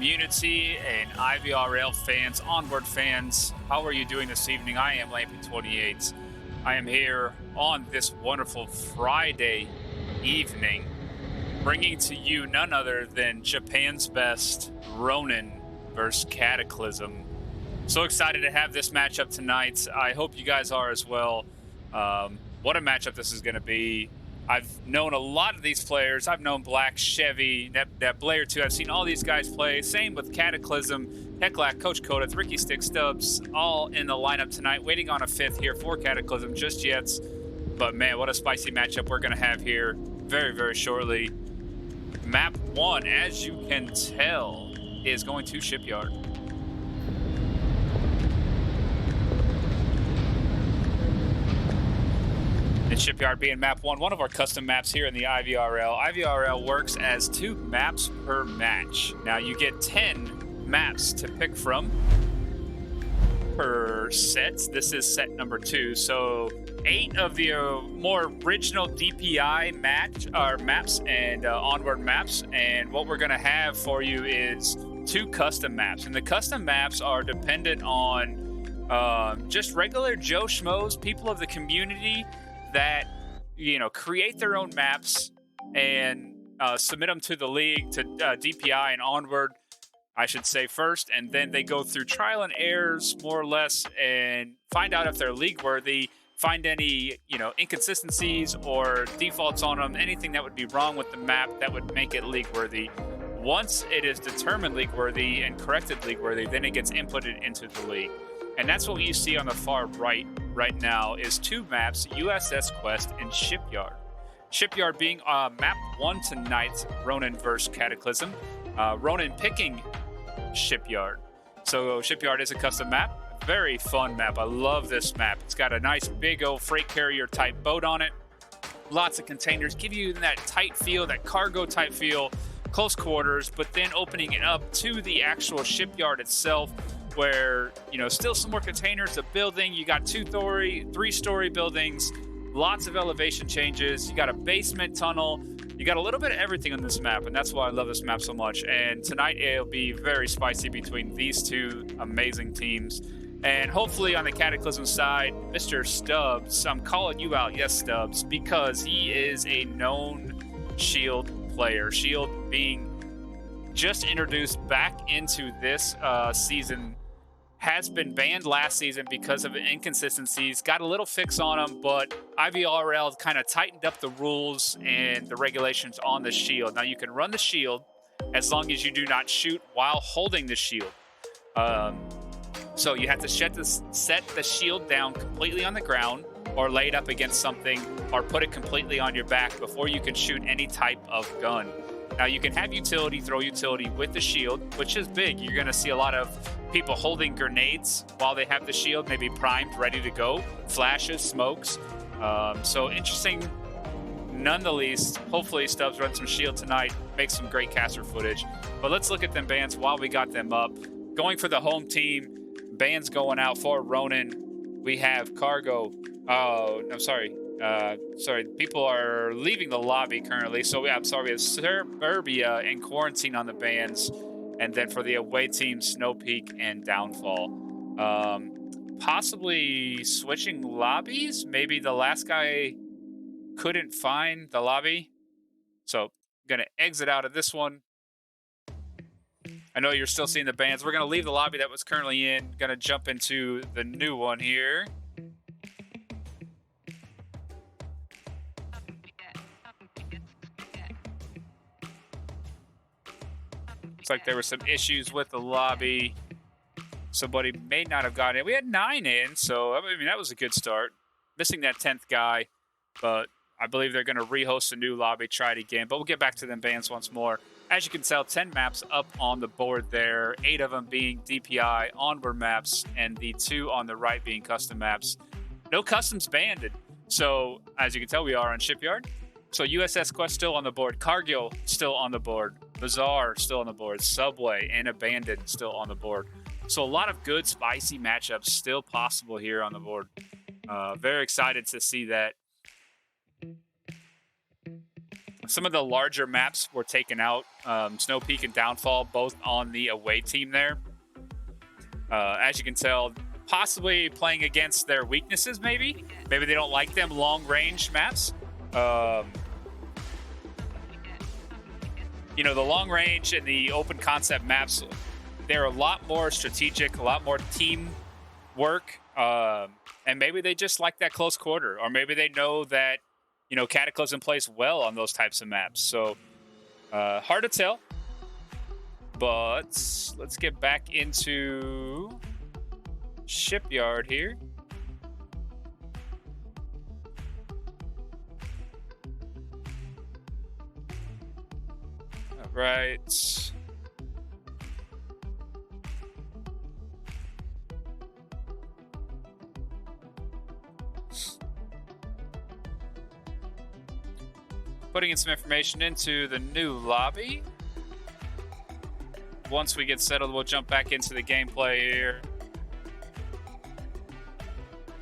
community and IVRL fans, Onward fans. How are you doing this evening? I am Lampy28. I am here on this wonderful Friday evening, bringing to you none other than Japan's best, Ronin versus Cataclysm. So excited to have this matchup tonight. I hope you guys are as well. What a matchup this is going to be. I've known a lot of these players. I've known Black, Chevy, that Blair too. I've seen all these guys play. Same with Cataclysm, Heclac, Coach Kodith, Ricky Stick, Stubbs, all in the lineup tonight. Waiting on a fifth here for Cataclysm just yet. But man, what a spicy matchup we're going to have here very, very shortly. Map 1, as you can tell, is going to Shipyard. And Shipyard being map 1, one of our custom maps here in the IVRL. IVRL works as 2 maps per match. Now you get 10 maps to pick from per set. This is set number 2. So 8 of the more original DPI maps and onward maps. And what we're going to have for you is 2 custom maps. And the custom maps are dependent on just regular Joe Schmoes, people of the community that, you know, create their own maps and submit them to the league, to DPI and Onward, I should say first, and then they go through trial and errors, more or less, and find out if they're league worthy, find any, you know, inconsistencies or defaults on them, anything that would be wrong with the map that would make it league worthy. Once it is determined league worthy and corrected league worthy, then it gets inputted into the league. And that's what you see on the far right now is 2 maps, USS Quest and Shipyard. Shipyard being map 1 tonight, Ronin versus Cataclysm. Ronin picking Shipyard. So Shipyard is a custom map. Very fun map. I love this map. It's got a nice big old freight carrier type boat on it. Lots of containers. Give you that tight feel, that cargo type feel, close quarters, but then opening it up to the actual shipyard itself, where, you know, still some more containers, a building. You got 2-story, 3-story buildings, lots of elevation changes. You got a basement tunnel. You got a little bit of everything on this map, and that's why I love this map so much. And tonight it'll be very spicy between these 2 amazing teams. And hopefully on the Cataclysm side, Mr. Stubbs, I'm calling you out, yes, Stubbs, because he is a known Shield player. Shield being just introduced back into this season, has been banned last season because of inconsistencies, got a little fix on them, but IVRL kind of tightened up the rules and the regulations on the shield. Now you can run the shield as long as you do not shoot while holding the shield. So you have to set the shield down completely on the ground or lay it up against something or put it completely on your back before you can shoot any type of gun. Now you can have utility, throw utility with the shield, which is big. You're going to see a lot of people holding grenades while they have the shield, maybe primed, ready to go, flashes, smokes. So interesting nonetheless. Hopefully Stubbs runs some shield tonight, makes some great caster footage. But let's look at them bans while we got them up. Going for the home team, bans going out for Ronin. We have Cargo. Oh, I'm sorry. Sorry, people are leaving the lobby currently. So I'm sorry, we have Suburbia and Quarantine on the bans. And then for the away team, Snow Peak and Downfall. Possibly switching lobbies. Maybe the last guy couldn't find the lobby. So I'm going to exit out of this one. I know you're still seeing the bans. We're going to leave the lobby that was currently in. Going to jump into the new one here. Like there were some issues with the lobby. Somebody may not have gotten in. We had 9 in, so I mean that was a good start. Missing that 10th guy, but I believe they're going to rehost a new lobby, try it again. But we'll get back to them bans once more. As you can tell, 10 maps up on the board there. 8 of them being DPI onward maps, and the 2 on the right being custom maps. No customs banned. So as you can tell, we are on Shipyard. So USS Quest still on the board. Cargill still on the board. Bazaar still on the board. Subway and Abandoned still on the board. So a lot of good, spicy matchups still possible here on the board. Very excited to see that. Some of the larger maps were taken out. Snow Peak and Downfall, both on the away team there. As you can tell, possibly playing against their weaknesses, maybe. Maybe they don't like them long-range maps. You know, the long-range and the open concept maps, they're a lot more strategic, a lot more team work. And maybe they just like that close quarter. Or maybe they know that, you know, Cataclysm plays well on those types of maps. So, hard to tell. But let's get back into Shipyard here. All right. Putting in some information into the new lobby. Once we get settled, we'll jump back into the gameplay here.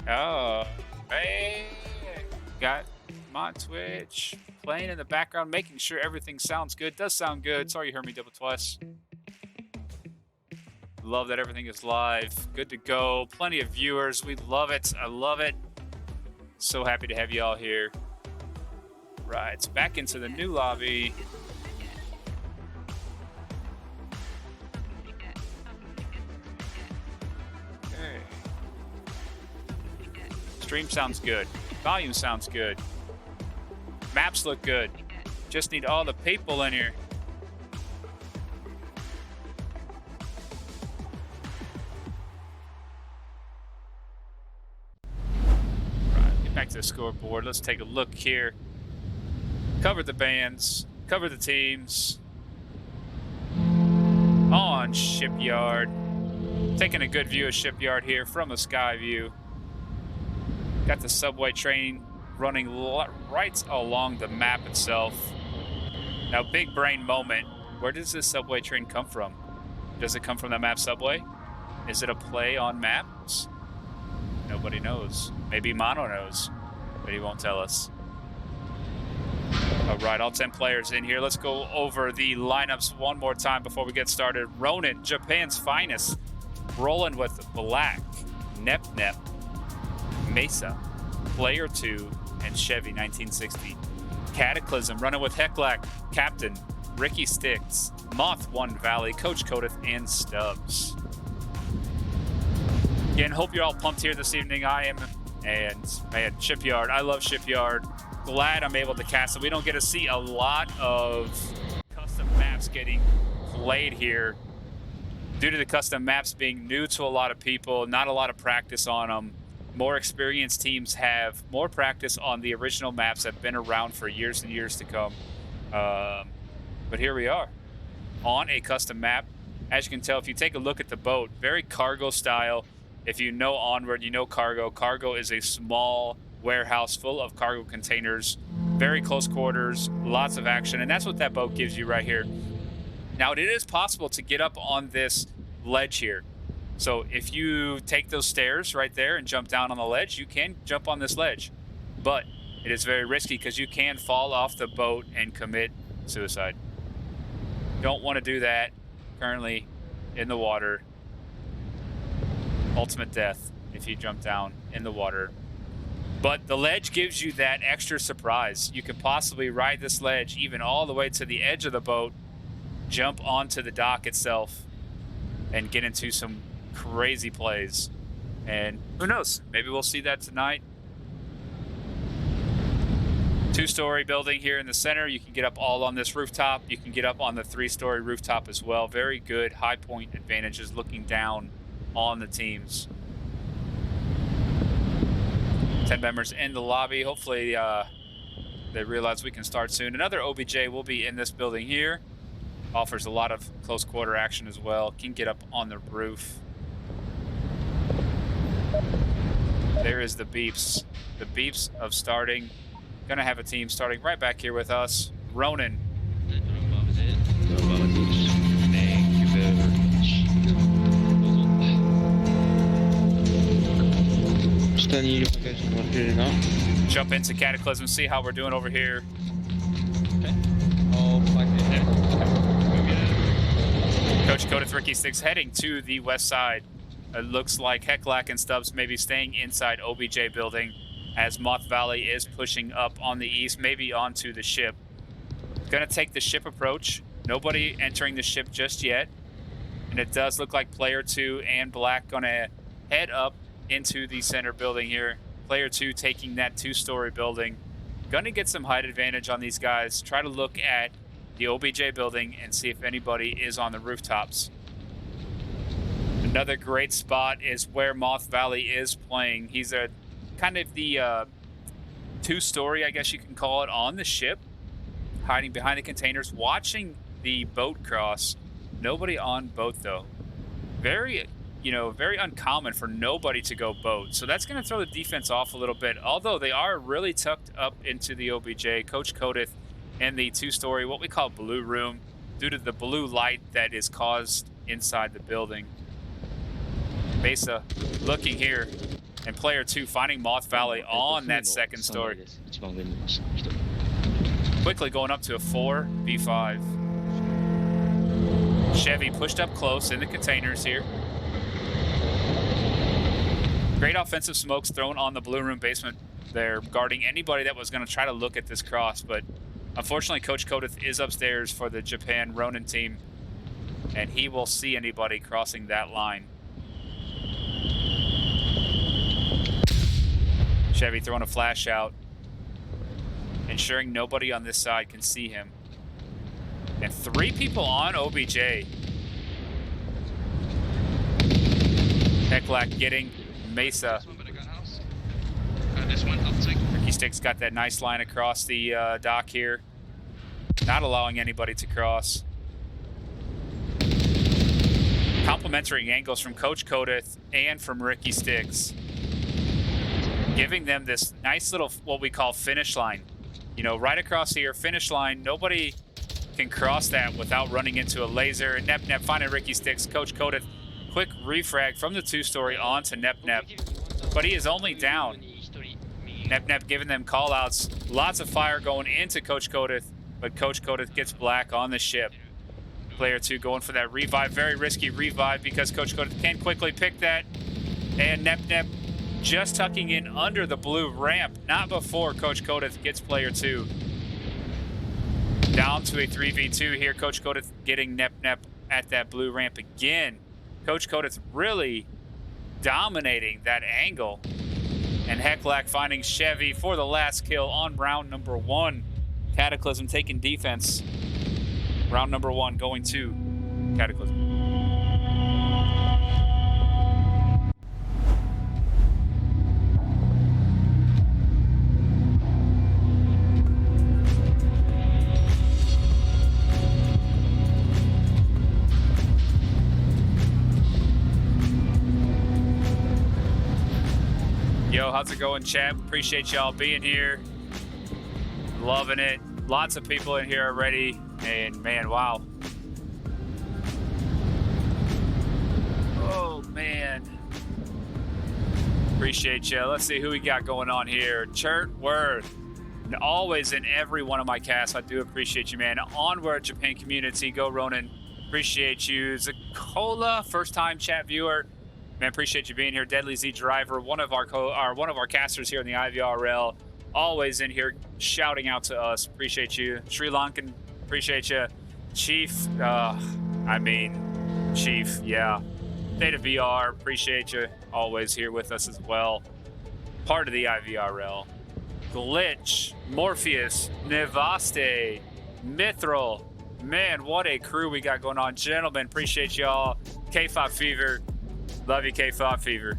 Oh, hey, got my Twitch playing in the background, making sure everything sounds good. Does sound good. Sorry you heard me double twice. Love that everything is live. Good to go. Plenty of viewers. We love it. I love it. So happy to have you all here. Right, back into the new lobby. Okay. Stream sounds good. Volume sounds good. Maps look good. Just need all the people in here. Right, get back to the scoreboard. Let's take a look here. Covered the bands, covered the teams. On Shipyard. Taking a good view of Shipyard here from a sky view. Got the subway train running right along the map itself. Now, big brain moment. Where does this subway train come from? Does it come from the map subway? Is it a play on maps? Nobody knows. Maybe Mono knows, but he won't tell us. All right, all 10 players in here. Let's go over the lineups one more time before we get started. Ronin, Japan's finest, rolling with Black, Nep, Mesa, Player 2, and Chevy 1960. Cataclysm, running with Heclac, Captain, Ricky Sticks, Moth 1 Valley, Coach Codith, and Stubbs. Again, hope you're all pumped here this evening. I am, and man, Shipyard. I love Shipyard. Glad I'm able to cast it. We don't get to see a lot of custom maps getting played here due to the custom maps being new to a lot of people, not a lot of practice on them. More experienced teams have more practice on the original maps that have been around for years and years to come. But here we are on a custom map. As you can tell, if you take a look at the boat, very cargo style. If you know Onward, you know cargo. Cargo is a small warehouse full of cargo containers, very close quarters, lots of action, and that's what that boat gives you right here. Now, it is possible to get up on this ledge here. So if you take those stairs right there and jump down on the ledge, you can jump on this ledge. But it is very risky because you can fall off the boat and commit suicide. Don't want to do that currently in the water. Ultimate death if you jump down in the water. But the ledge gives you that extra surprise. You could possibly ride this ledge even all the way to the edge of the boat, jump onto the dock itself, and get into some crazy plays. And who knows? Maybe we'll see that tonight. 2-story building here in the center. You can get up all on this rooftop. You can get up on the 3-story rooftop as well. Very good high point advantages looking down on the teams. 10 members in the lobby. Hopefully they realize we can start soon. Another OBJ will be in this building here. Offers a lot of close quarter action as well. Can get up on the roof. There is the beeps. The beeps of starting. Gonna have a team starting right back here with us. Ronin. Thank you very much. Jump into Cataclysm, see how we're doing over here. Okay. Coach Codith, Ricky Sticks heading to the west side. It looks like Heclac and Stubbs maybe staying inside OBJ building as Moth Valley is pushing up on the east, maybe onto the ship. Gonna take the ship approach. Nobody entering the ship just yet. And it does look like player 2 and Black gonna head up into the center building here. Player 2 taking that 2-story building. Gonna get some height advantage on these guys. Try to look at the OBJ building and see if anybody is on the rooftops. Another great spot is where Moth Valley is playing. He's a kind of the 2-story, I guess you can call it, on the ship, hiding behind the containers, watching the boat cross. Nobody on boat though. Very uncommon for nobody to go boat. So that's going to throw the defense off a little bit. Although they are really tucked up into the OBJ. Coach Codith in the 2-story, what we call blue room, due to the blue light that is caused inside the building. Mesa looking here, and player 2 finding Moth Valley on that 2nd story. Quickly going up to a 4v5. Chevy pushed up close in the containers here. Great offensive smokes thrown on the blue room basement there, guarding anybody that was going to try to look at this cross. But unfortunately, Coach Codith is upstairs for the Japan Ronin team, and he will see anybody crossing that line. Chevy throwing a flash out, ensuring nobody on this side can see him. And 3 people on OBJ. Heclac getting Mesa. Ricky Sticks got that nice line across the dock here. Not allowing anybody to cross. Complimentary angles from Coach Codith and from Ricky Sticks, giving them this nice little, what we call finish line. You know, right across here, finish line. Nobody can cross that without running into a laser. And Nep finding Ricky Sticks. Coach Codith, quick refrag from the 2-story onto Nep. But he is only down. Nep giving them call-outs. Lots of fire going into Coach Codith, but Coach Codith gets Black on the ship. Player 2 going for that revive. Very risky revive because Coach Codith can quickly pick that. And Nep just tucking in under the blue ramp, not before Coach Codith gets player 2. Down to a 3v2 here. Coach Codith getting Nep at that blue ramp again. Coach Codith really dominating that angle. And Heclac finding Chevy for the last kill on round number 1. Cataclysm taking defense. Round number 1 going to Cataclysm. Yo, how's it going, chat? Appreciate y'all being here. Loving it. Lots of people in here already. And man, wow. Oh, man. Appreciate you. Let's see who we got going on here. Chert Worth. And always in every one of my casts. I do appreciate you, man. Onward, Japan community. Go Ronin. Appreciate you. Zakola, first time chat viewer. Man, appreciate you being here. Deadly Z Driver, one of our casters here in the IVRL, always in here shouting out to us. Appreciate you. Sri Lankan, appreciate you. Chief, Chief, yeah. Data VR, appreciate you. Always here with us as well. Part of the IVRL. Glitch, Morpheus, Nevaste, Mithril. Man, what a crew we got going on. Gentlemen, appreciate y'all. K5 Fever. Love you, K5 Fever.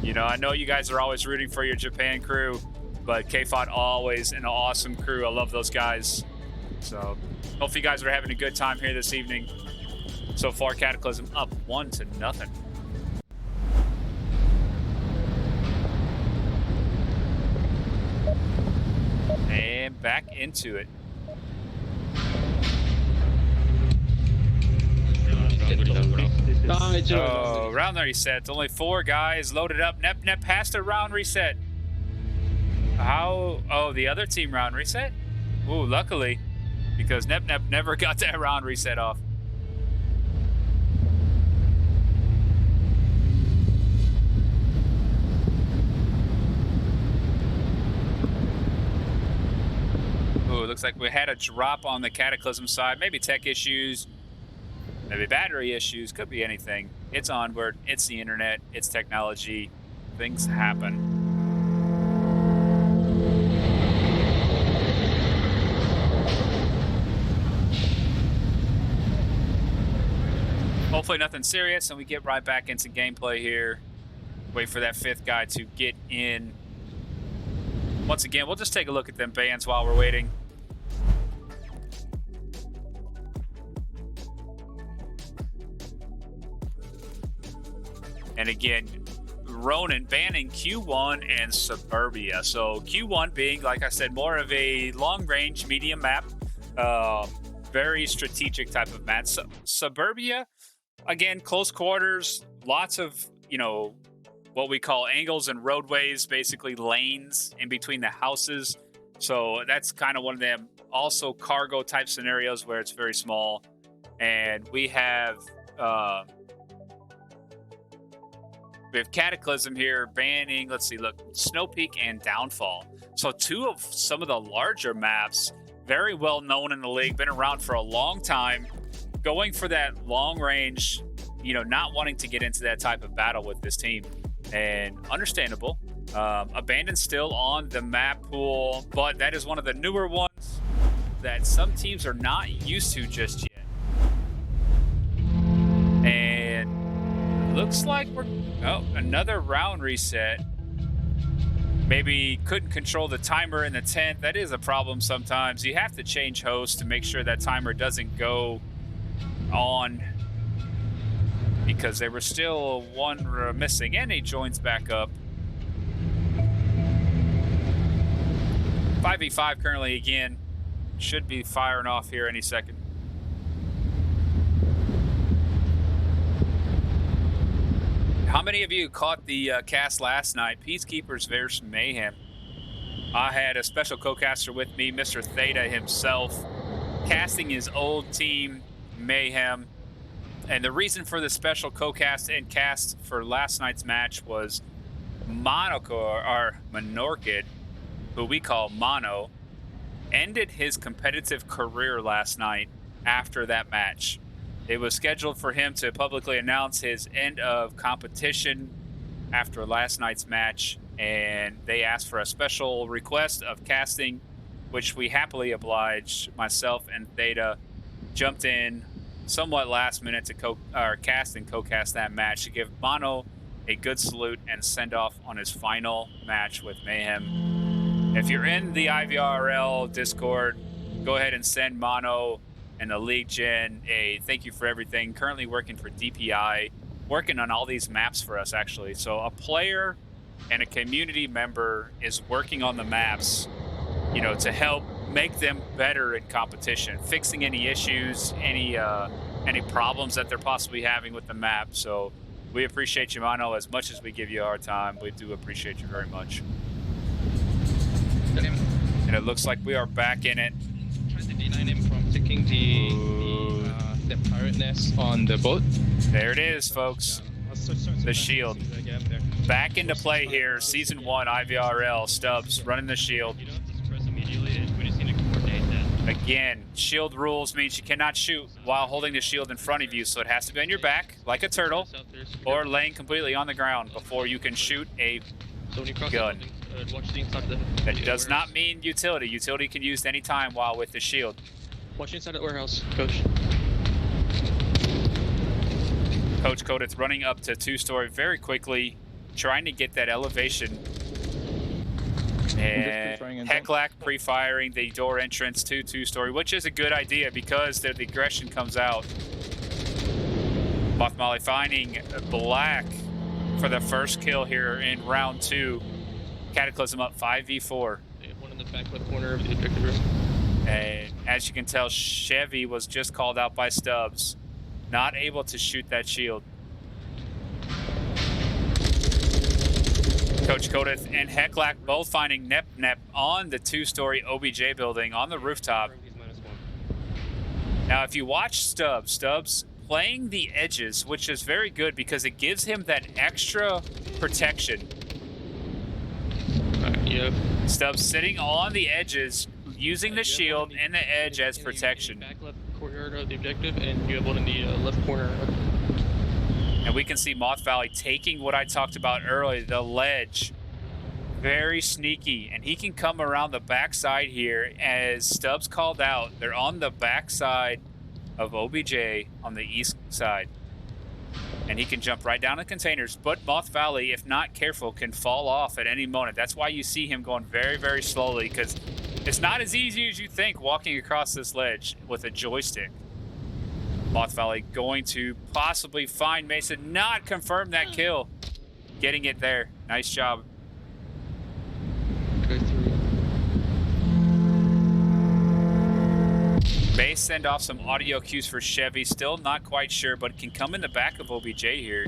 You know, I know you guys are always rooting for your Japan crew, but K5 always an awesome crew. I love those guys. So, hope you guys are having a good time here this evening. So far, Cataclysm up 1-0. And back into it. Oh, round reset. Only 4 guys loaded up. Nep passed a round reset. How? Oh, the other team round reset? Ooh, luckily, because Nep never got that round reset off. looks like we had a drop on the Cataclysm side. Maybe tech issues, maybe battery issues, could be anything. It's Onward, it's the internet, it's technology. Things happen. Hopefully nothing serious, and we get right back into gameplay here. Wait for that 5th guy to get in. Once again, we'll just take a look at them bands while we're waiting. And again, Ronin banning Q1 and Suburbia. So Q1 being, like I said, more of a long-range medium map. Very strategic type of map. Suburbia, again, close quarters, lots of, you know, what we call angles and roadways, basically lanes in between the houses. So that's kind of one of them. Also cargo type scenarios where it's very small. And we have Cataclysm here banning, let's see, look, Snow Peak and Downfall. So 2 of some of the larger maps, very well known in the league, been around for a long time, going for that long range, you know, not wanting to get into that type of battle with this team. And understandable. Abandoned still on the map pool, but that is one of the newer ones that some teams are not used to just yet. And looks like we're, oh, another round reset. Maybe couldn't control the timer in the 10th. That is a problem sometimes. You have to change host to make sure that timer doesn't go on, because they were still 1 missing, and he joins back up. 5v5 currently again. Should be firing off here any second. How many of you caught the cast last night? Peacekeepers versus Mayhem. I had a special co-caster with me, Mr. Theta himself, casting his old team, Mayhem. And the reason for the special co-cast and cast for last night's match was Menorchid, who we call Mono, ended his competitive career last night after that match. It was scheduled for him to publicly announce his end of competition after last night's match, and they asked for a special request of casting, which we happily obliged. Myself and Theta jumped in somewhat last minute to cast and co-cast that match to give Mono a good salute and send off on his final match with Mayhem. If you're in the IVRL Discord, go ahead and send Mono and the League Gen a thank you for everything. Currently working for DPI, working on all these maps for us actually. So a player and a community member is working on the maps, you know, to help make them better in competition, fixing any issues, any problems that they're possibly having with the map. So we appreciate you, Mono, as much as we give you our time. We do appreciate you very much. And it looks like we are back in it. Trying to deny him from taking the pirate nest on the boat. There it is, folks. The shield. Back into play here. Season 1 IVRL. Stubbs running the shield. Again, shield rules means you cannot shoot while holding the shield in front of you, so it has to be on your back, like a turtle, or laying completely on the ground before you can shoot a gun. That does not mean utility. Utility can use any time while with the shield. Watch inside the warehouse, Coach. Coach Kodith running up to 2-story very quickly, trying to get that elevation. And Heclac pre-firing the door entrance to 2-story, which is a good idea because the aggression comes out. Buff Molly finding Black for the first kill here in round 2. Cataclysm up 5v4. One in the back left corner of the objective room. And as you can tell, Chevy was just called out by Stubbs. Not able to shoot that shield. Coach Kodith and Heclac both finding Nep on the 2-story OBJ building on the rooftop. Now, if you watch Stubbs playing the edges, which is very good because it gives him that extra protection. Yep. Stubbs sitting on the edges, using the shield and the edge as protection. Back left courtyard of the objective, and you have one in the left corner. And we can see Moth Valley taking what I talked about earlier, the ledge. Very sneaky, and he can come around the backside here as Stubbs called out. They're on the backside of OBJ on the east side. And he can jump right down the containers, but Moth Valley, if not careful, can fall off at any moment. That's why you see him going very, very slowly, because it's not as easy as you think walking across this ledge with a joystick. Moth Valley going to possibly find Mason, not confirm that kill. Getting it there. Nice job. Go through. May send off some audio cues for Chevy. Still not quite sure, but can come in the back of OBJ here.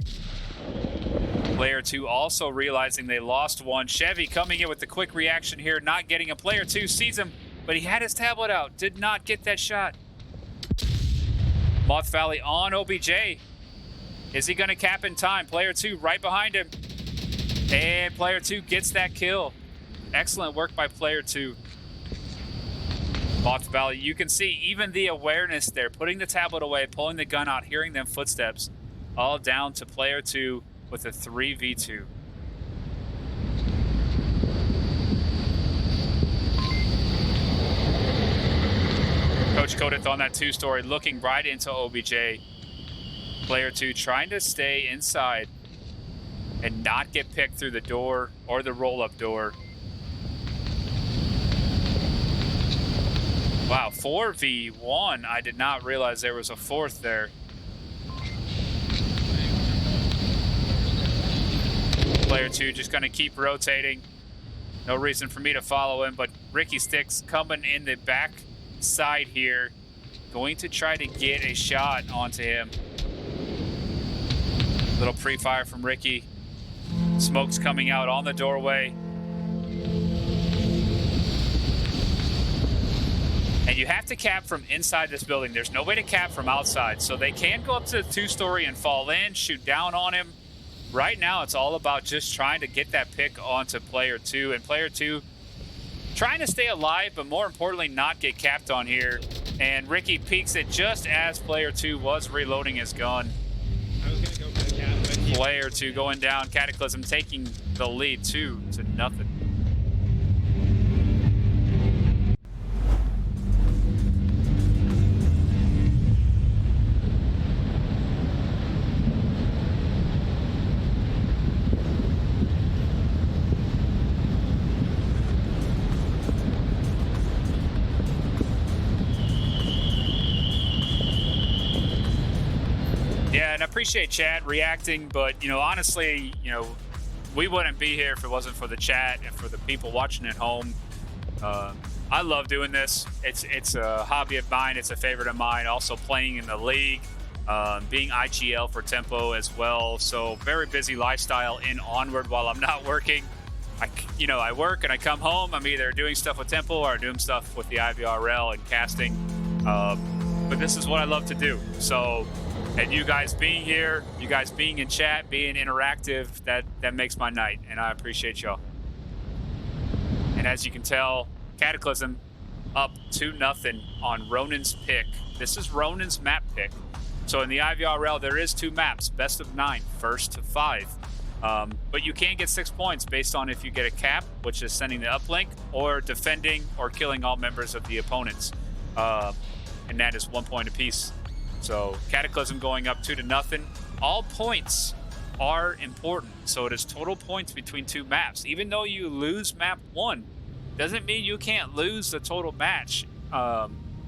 Player 2 also realizing they lost one. Chevy coming in with the quick reaction here, not getting a. Player 2 sees him, but he had his tablet out. Did not get that shot. Moth Valley on OBJ. Is he going to cap in time? Player 2 right behind him. And Player 2 gets that kill. Excellent work by Player 2. Moth Valley, you can see even the awareness there, putting the tablet away, pulling the gun out, hearing them footsteps, all down to Player 2 with a 3v2. Coach Kodith on that 2-story, looking right into OBJ. Player 2 trying to stay inside and not get picked through the door or the roll-up door. Wow, 4v1. I did not realize there was a fourth there. Player 2 just going to keep rotating. No reason for me to follow him, but Ricky Sticks coming in the back side here. Going to try to get a shot onto him. Little pre-fire from Ricky. Smoke's coming out on the doorway. And you have to cap from inside this building. There's no way to cap from outside. So they can go up to the 2-story and fall in, shoot down on him. Right now, it's all about just trying to get that pick onto Player 2. And Player 2 trying to stay alive, but more importantly, not get capped on here. And Ricky peeks it just as Player 2 was reloading his gun. I was going to go for the cap, but Player 2 going down. Cataclysm taking the lead 2-0. Yeah, and I appreciate chat reacting, but, honestly, we wouldn't be here if it wasn't for the chat and for the people watching at home. I love doing this. It's a hobby of mine. It's a favorite of mine. Also playing in the league, being IGL for Tempo as well. So very busy lifestyle in Onward while I'm not working. I work and I come home. I'm either doing stuff with Tempo or doing stuff with the IVRL and casting. But this is what I love to do. So, and you guys being here, you guys being in chat, being interactive, that makes my night, and I appreciate y'all. And as you can tell, Cataclysm up 2-0 on Ronin's pick. This is Ronin's map pick. So in the IVRL, there is 2 maps, best of 9, first to 5. But you can get 6 points based on if you get a cap, which is sending the uplink, or defending or killing all members of the opponents. And that is 1 point apiece. So Cataclysm going up 2-0. All points are important. So it is total points between 2 maps. Even though you lose map 1, doesn't mean you can't lose the total match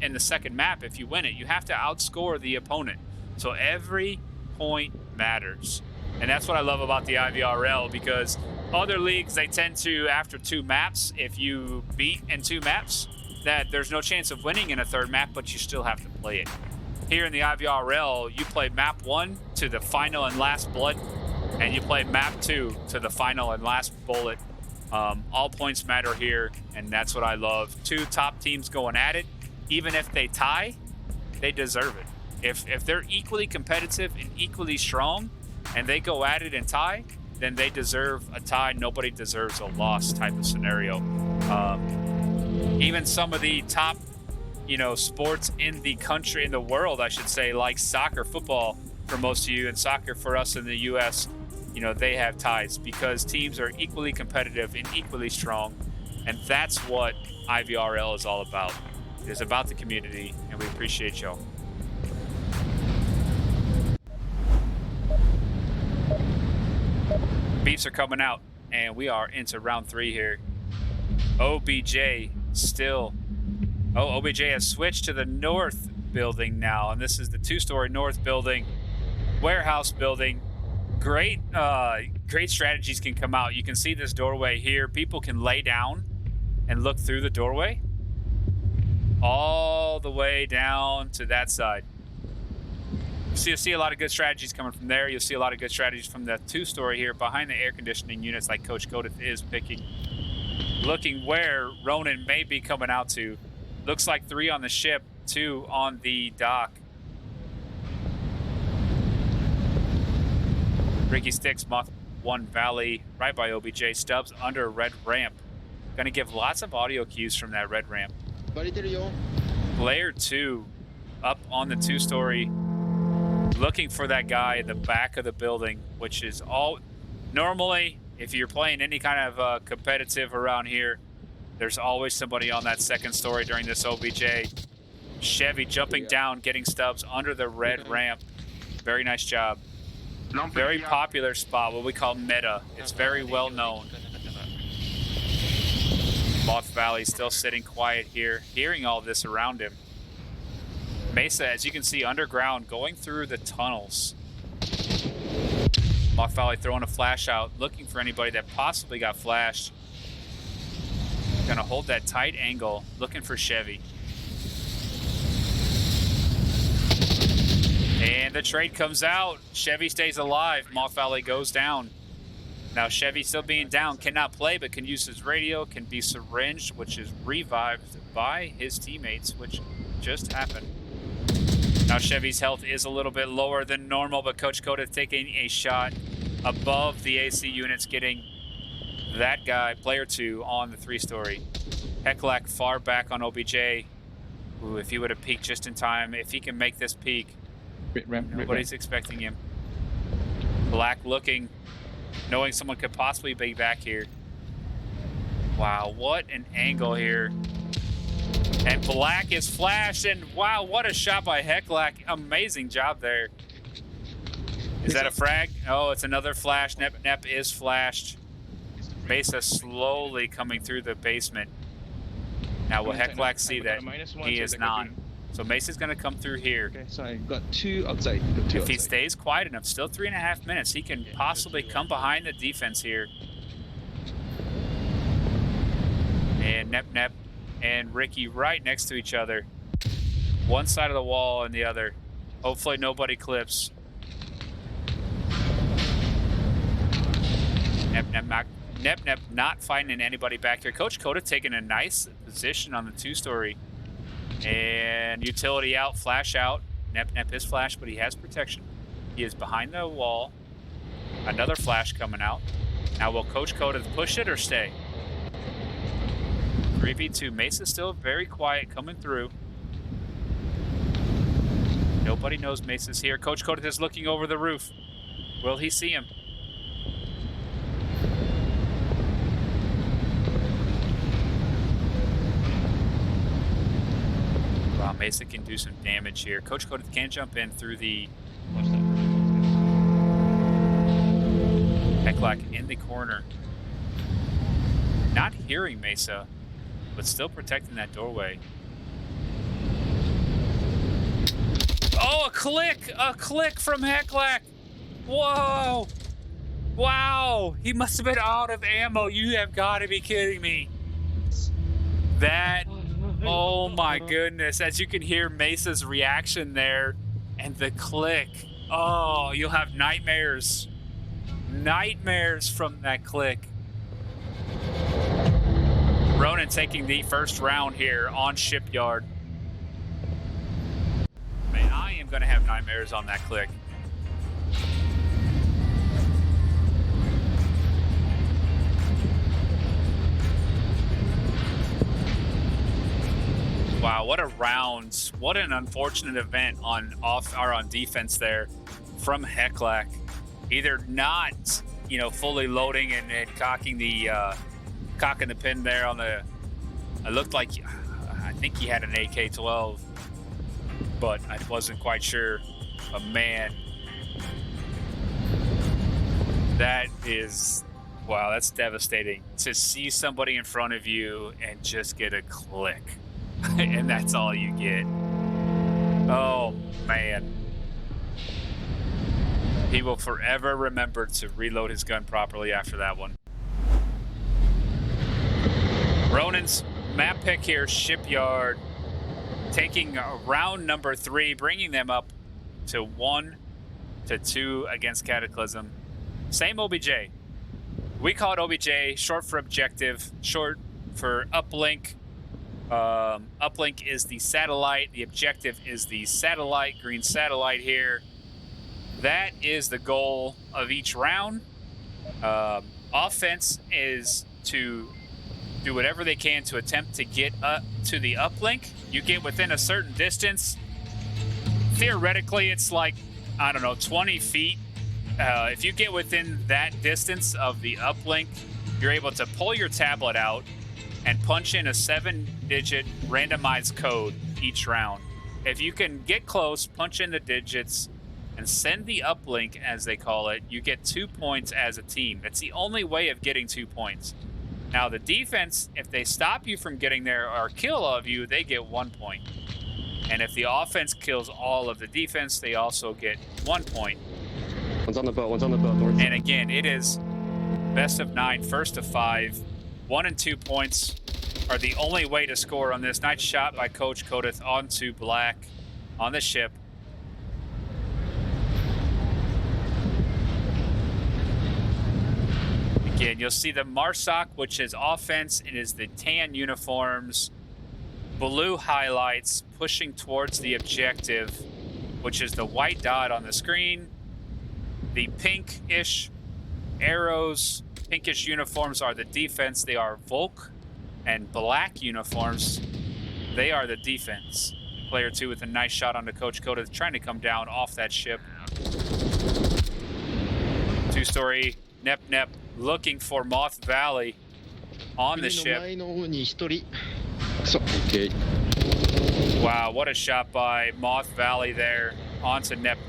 in the second map if you win it. You have to outscore the opponent. So every point matters. And that's what I love about the IVRL, because other leagues, they tend to, after 2 maps, if you beat in 2 maps, that there's no chance of winning in a third map, but you still have to play it. Here in the IVRL, you play map 1 to the final and last blood, and you play map 2 to the final and last bullet. All points matter here, and that's what I love. 2 top teams going at it. Even if they tie, they deserve it. If they're equally competitive and equally strong, and they go at it and tie, then they deserve a tie. Nobody deserves a loss type of scenario. even some of the top, sports in the country, in the world, I should say, like soccer, football for most of you, and soccer for us in the U.S., they have ties because teams are equally competitive and equally strong. And that's what IVRL is all about. It is about the community, and we appreciate y'all. Beefs are coming out, and we are into round 3 here. OBJ still. Oh, OBJ has switched to the north building now, and this is the 2-story north building, warehouse building. Great strategies can come out. You can see this doorway here. People can lay down and look through the doorway all the way down to that side. So you'll see a lot of good strategies coming from there. You'll see a lot of good strategies from the 2-story here behind the air conditioning units like Coach Kodith is picking. Looking where Ronin may be coming out to. Looks like 3 on the ship, 2 on the dock. Ricky Sticks, Moth 1 Valley, right by OBJ. Stubbs under a red ramp. Gonna give lots of audio cues from that red ramp. Player 2 up on the 2-story, looking for that guy in the back of the building, which is all normally, if you're playing any kind of competitive around here, there's always somebody on that 2nd story during this OBJ. Chevy jumping down, getting Stubbs under the red ramp. Very nice job. Very popular spot, what we call meta. It's very well known. Moth Valley still sitting quiet here, hearing all this around him. Mesa, as you can see, underground, going through the tunnels. Moth Valley throwing a flash out, looking for anybody that possibly got flashed. Gonna hold that tight angle, looking for Chevy. And the trade comes out. Chevy stays alive. Moth Valley goes down. Now Chevy still being down, cannot play, but can use his radio, can be syringed, which is revived by his teammates, which just happened. Now Chevy's health is a little bit lower than normal, but Coach Kodith taking a shot above the AC units, getting that guy, player 2, on the 3-story. Hecklack far back on OBJ. Ooh, if he would have peeked just in time, if he can make this peak, nobody's expecting him. Black looking, knowing someone could possibly be back here. Wow, what an angle here. And Black is flashed, and wow, what a shot by Hecklack. Amazing job there. Is that a frag? Oh, it's another flash. Nep is flashed. Mesa slowly coming through the basement. Now will Hecklack see that? He is not. So Mesa's going to come through here. Okay, so I got 2 outside. If he stays quiet enough, still 3.5 minutes, he can possibly come behind the defense here. And Nep and Ricky right next to each other. One side of the wall and the other. Hopefully nobody clips. Nep not finding anybody back here. Coach Kodith taking a nice position on the 2-story. And utility out, flash out. Nep is flash, but he has protection. He is behind the wall. Another flash coming out. Now will Coach Kodith push it or stay? 3v2. Mesa still very quiet coming through. Nobody knows Mesa's here. Coach Kodith is looking over the roof. Will he see him? Wow, Mesa can do some damage here. Coach Kodith can jump in through the Hecklack in the corner. Not hearing Mesa, but still protecting that doorway. Oh, a click from Hecklack. Whoa. Wow, he must have been out of ammo. You have got to be kidding me. That, oh my goodness. As you can hear Mesa's reaction there and the click. Oh, you'll have nightmares. Nightmares from that click. Ronin taking the first round here on Shipyard. Man, I am going to have nightmares on that click. what a round. What an unfortunate event on defense there from Heclac. Either not, fully loading and cocking the pin there on the. It looked like I think he had an AK-12, but I wasn't quite sure. But man, that is. Wow, that's devastating to see somebody in front of you and just get a click. And that's all you get. Oh, man. He will forever remember to reload his gun properly after that one. Ronin's map pick here, Shipyard, taking round number 3, bringing them up to 1-2 against Cataclysm. Same OBJ. We call it OBJ, short for objective, short for uplink. Uplink is the satellite. The objective is the satellite, green satellite here. That is the goal of each round. Offense is to do whatever they can to attempt to get up to the uplink. You get within a certain distance. Theoretically, it's like, 20 feet. If you get within that distance of the uplink, you're able to pull your tablet out and punch in a 7-digit randomized code each round. If you can get close, punch in the digits, and send the uplink, as they call it, you get 2 points as a team. That's the only way of getting 2 points. Now, the defense, if they stop you from getting there or kill all of you, they get 1 point. And if the offense kills all of the defense, they also get 1 point. One's on the boat, north. And again, it is best of 9, first of 5. 1 and 2 points are the only way to score on this. Nice shot by Coach Kodith onto Black on the ship. Again, you'll see the MARSOC, which is offense. It is the tan uniforms, blue highlights pushing towards the objective, which is the white dot on the screen. The pink-ish arrows, pinkish uniforms are the defense. They are Volk, and black uniforms, they are the defense. Player 2 with a nice shot onto Coach Kodith, trying to come down off that ship. 2-story, Nep, looking for Moth Valley on the ship. Okay. Wow, what a shot by Moth Valley there onto Nep.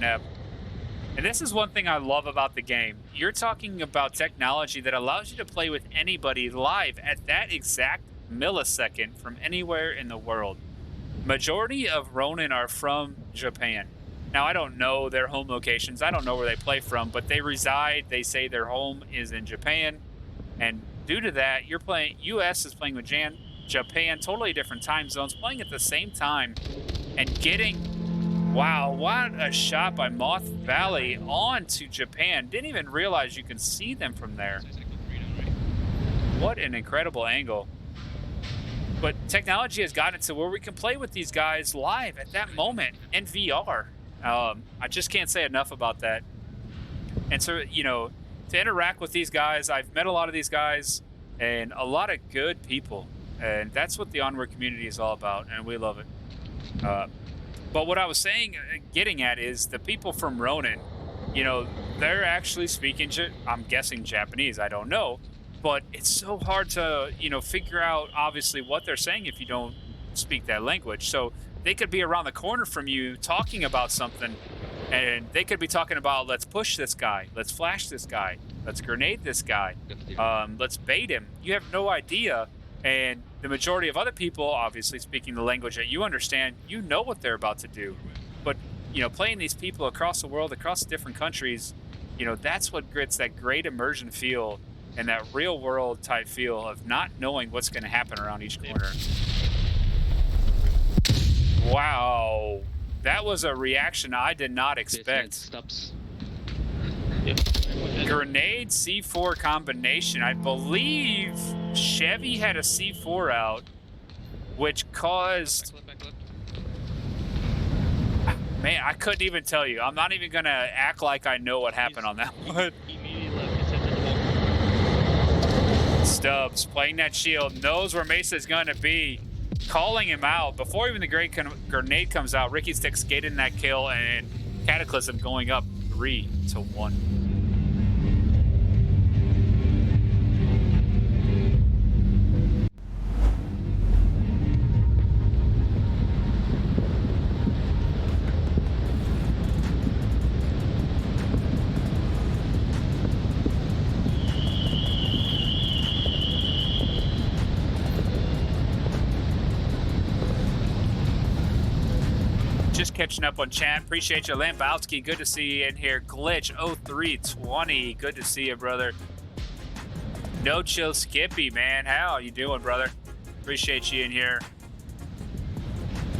And this is one thing I love about the game. You're talking about technology that allows you to play with anybody live at that exact millisecond from anywhere in the world. Majority of Ronin are from Japan. Now, I don't know their home locations. I don't know where they play from, but they reside. They say their home is in Japan. And due to that, you're playing, US is playing with Japan, totally different time zones, playing at the same time and getting. Wow, what a shot by Moth Valley onto Japan. Didn't even realize you can see them from there. What an incredible angle. But technology has gotten to where we can play with these guys live at that moment in VR. I just can't say enough about that. And so, to interact with these guys, I've met a lot of these guys and a lot of good people. And that's what the Onward community is all about, and we love it. But what I was saying, getting at, is the people from Ronin, they're actually speaking, I'm guessing Japanese, I don't know. But it's so hard to, figure out, obviously, what they're saying if you don't speak that language. So they could be around the corner from you talking about something, and they could be talking about, let's push this guy, let's flash this guy, let's grenade this guy, let's bait him. You have no idea. And the majority of other people, obviously speaking the language that you understand, you know what they're about to do. But, playing these people across the world, across different countries, that's what gets that great immersion feel and that real world type feel of not knowing what's going to happen around each corner. Wow. That was a reaction I did not expect. Grenade C4 combination. I believe Chevy had a C4 out, which caused... Man, I couldn't even tell you. I'm not even going to act like I know what happened on that one. Stubbs playing that shield, knows where Mesa's going to be. calling him out before even the great grenade comes out. Ricky Sticks getting that kill, and Cataclysm going up 3-1. Just catching up on chat. Appreciate you, Lambowski. Good to see you in here. Glitch 0320. Good to see you, brother. No Chill Skippy, man. How you doing, brother? Appreciate you in here.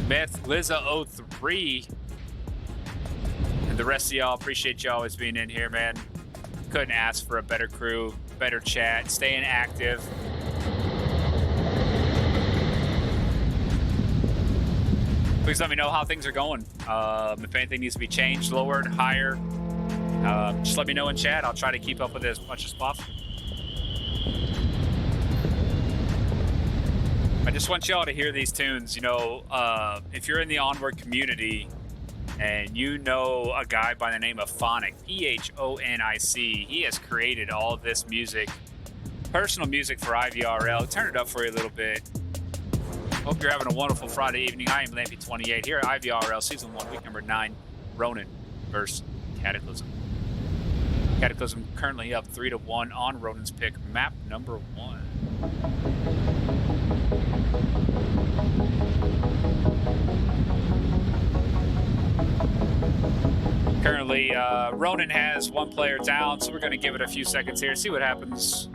Myth Liza 03. And the rest of y'all, appreciate you always being in here, man. Couldn't ask for a better crew, better chat, staying active. Please let me know how things are going. If anything needs to be changed, lowered, higher, just let me know in chat. I'll try to keep up with it as much as possible. I just want y'all to hear these tunes. You know, if you're in the Onward community and you know a guy by the name of Phonic, Phonic, he has created all of this music, personal music for IVRL. Turn it up for you a little bit. Hope you're having a wonderful Friday evening. I am Lampy28 here at IVRL Season 1, Week number 9, Ronin versus Cataclysm. Cataclysm currently up 3-1 on Ronin's pick, map number 1. Currently, Ronin has one player down, so we're going to give it a few seconds here, see what happens.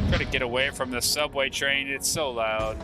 Try to get away from the subway train. It's so loud.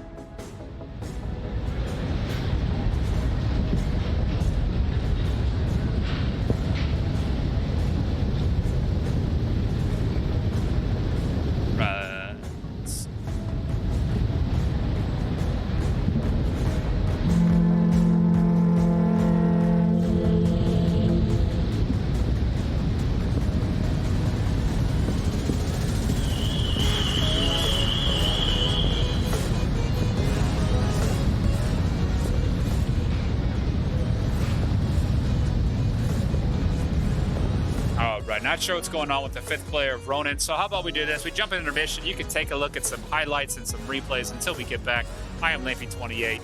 Right. Not sure what's going on with the 5th player of Ronin, so how about we do this? We jump in intermission. You can take a look at some highlights and some replays until we get back. I am Lampy28.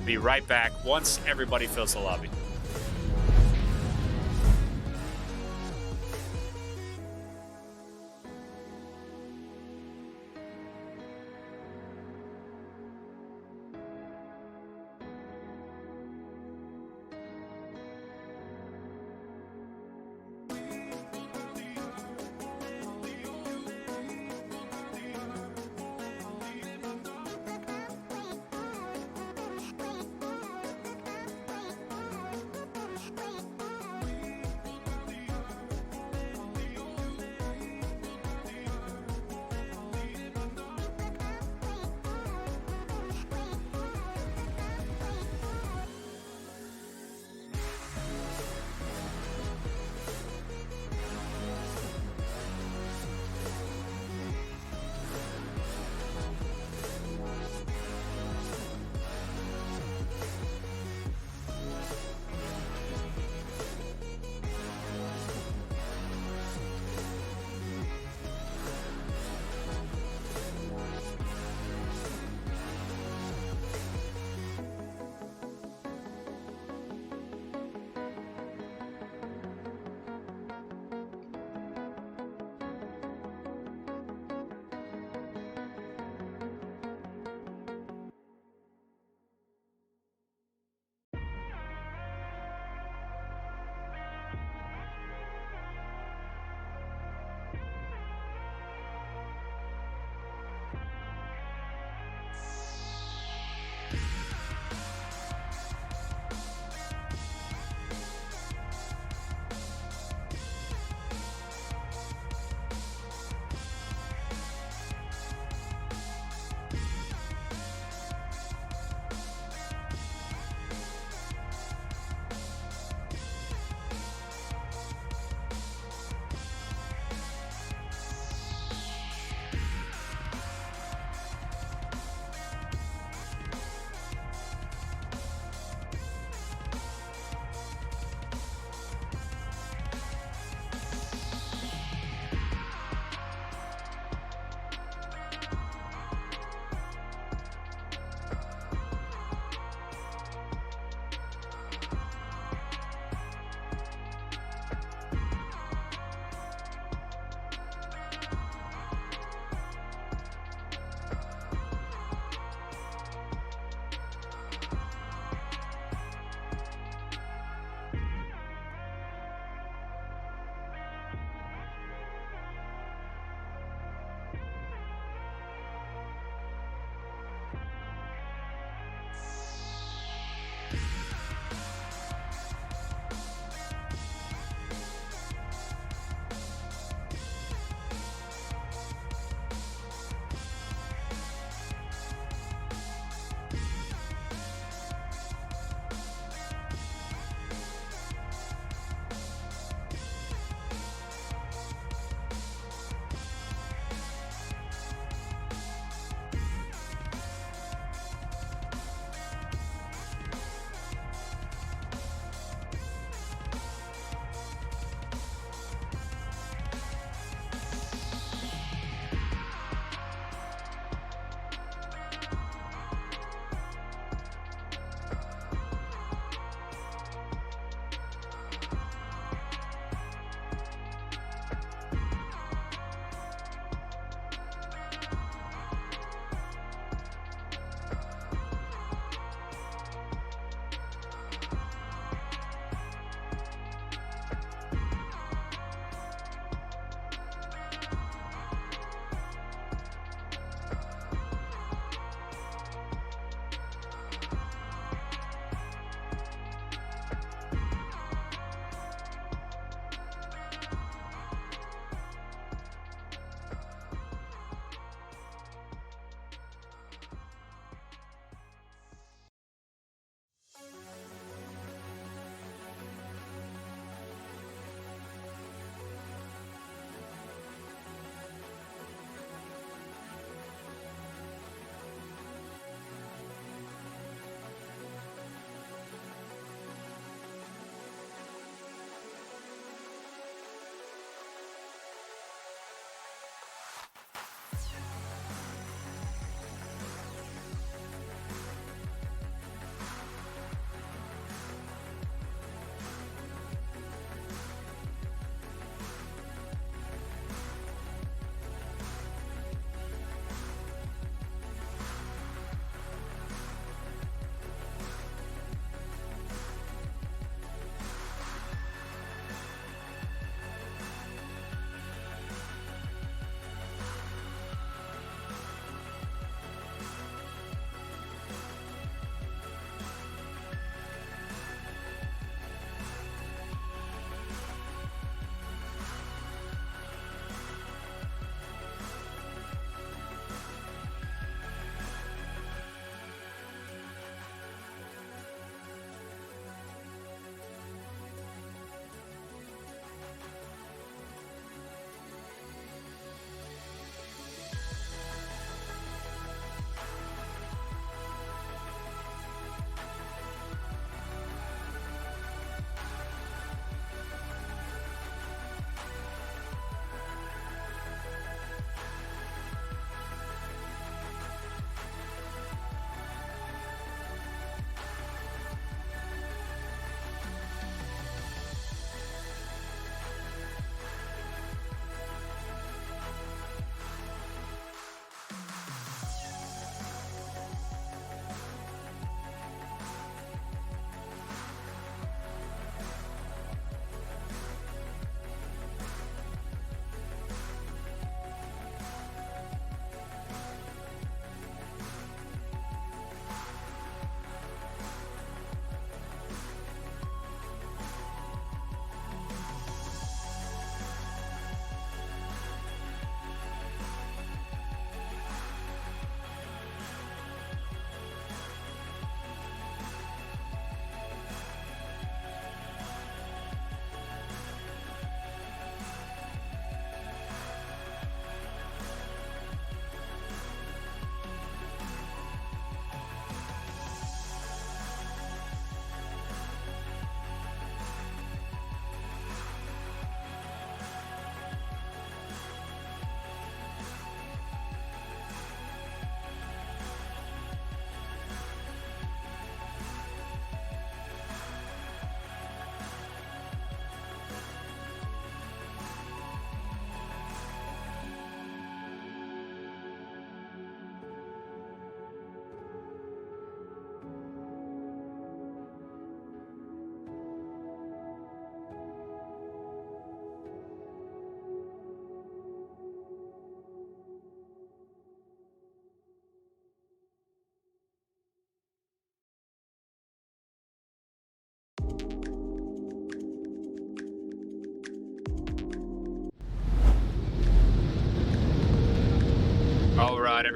Be right back once everybody fills the lobby.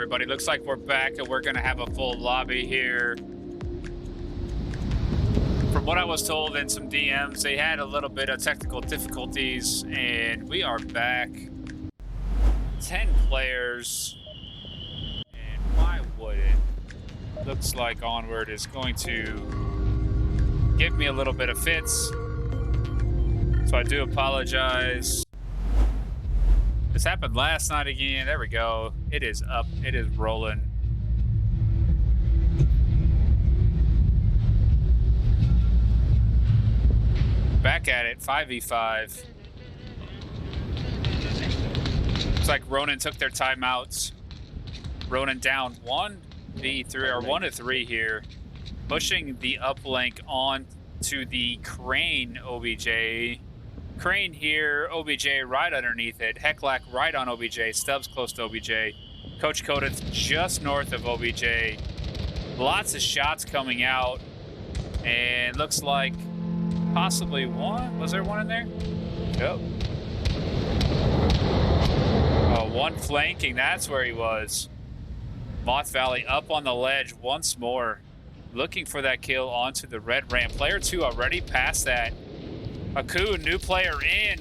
everybody. Looks like we're back and we're going to have a full lobby here. From what I was told in some DMs, they had a little bit of technical difficulties, and we are back. 10 players. And why would it? Looks like Onward is going to give me a little bit of fits. So I do apologize. This happened last night again. There we go. It is up. It is rolling. Back at it. 5v5. Looks like Ronin took their timeouts. Ronin down 1v3 or 1-3 here. Pushing the uplink on to the Crane OBJ. Crane here, OBJ right underneath it. Heclac right on OBJ. Stubbs close to OBJ. Coach Kodith just north of OBJ. Lots of shots coming out. And looks like possibly one. Was there one in there? Yep. Oh, one flanking. That's where he was. Moth Valley up on the ledge once more. Looking for that kill onto the red ramp. Player 2 already past that. Aku, new player in,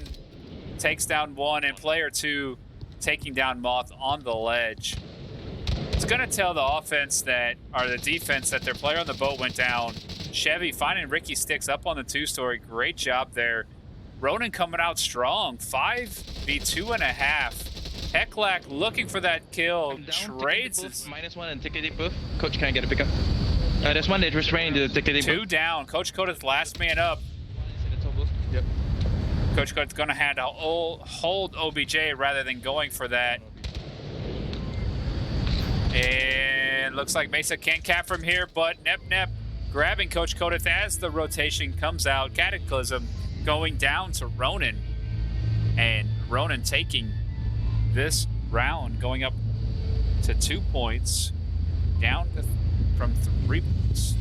takes down one, and player 2 taking down Moth on the ledge. It's going to tell the offense that, or the defense, that their player on the boat went down. Chevy finding Ricky Sticks up on the 2-story. Great job there. Ronin coming out strong. 5v2.5. Heclac looking for that kill. Trades. -1 and take a deep booth. Coach, can I get a pickup? There's one that restrained to take a deep booth. 2 down. Coach Kodith last man up. Yep. Coach Kodith's going to have to hold OBJ rather than going for that. And looks like Mesa can't cap from here, but Nep grabbing Coach Kodith as the rotation comes out. Cataclysm going down to Ronin. And Ronin taking this round, going up to 2 points, down to from 3 points.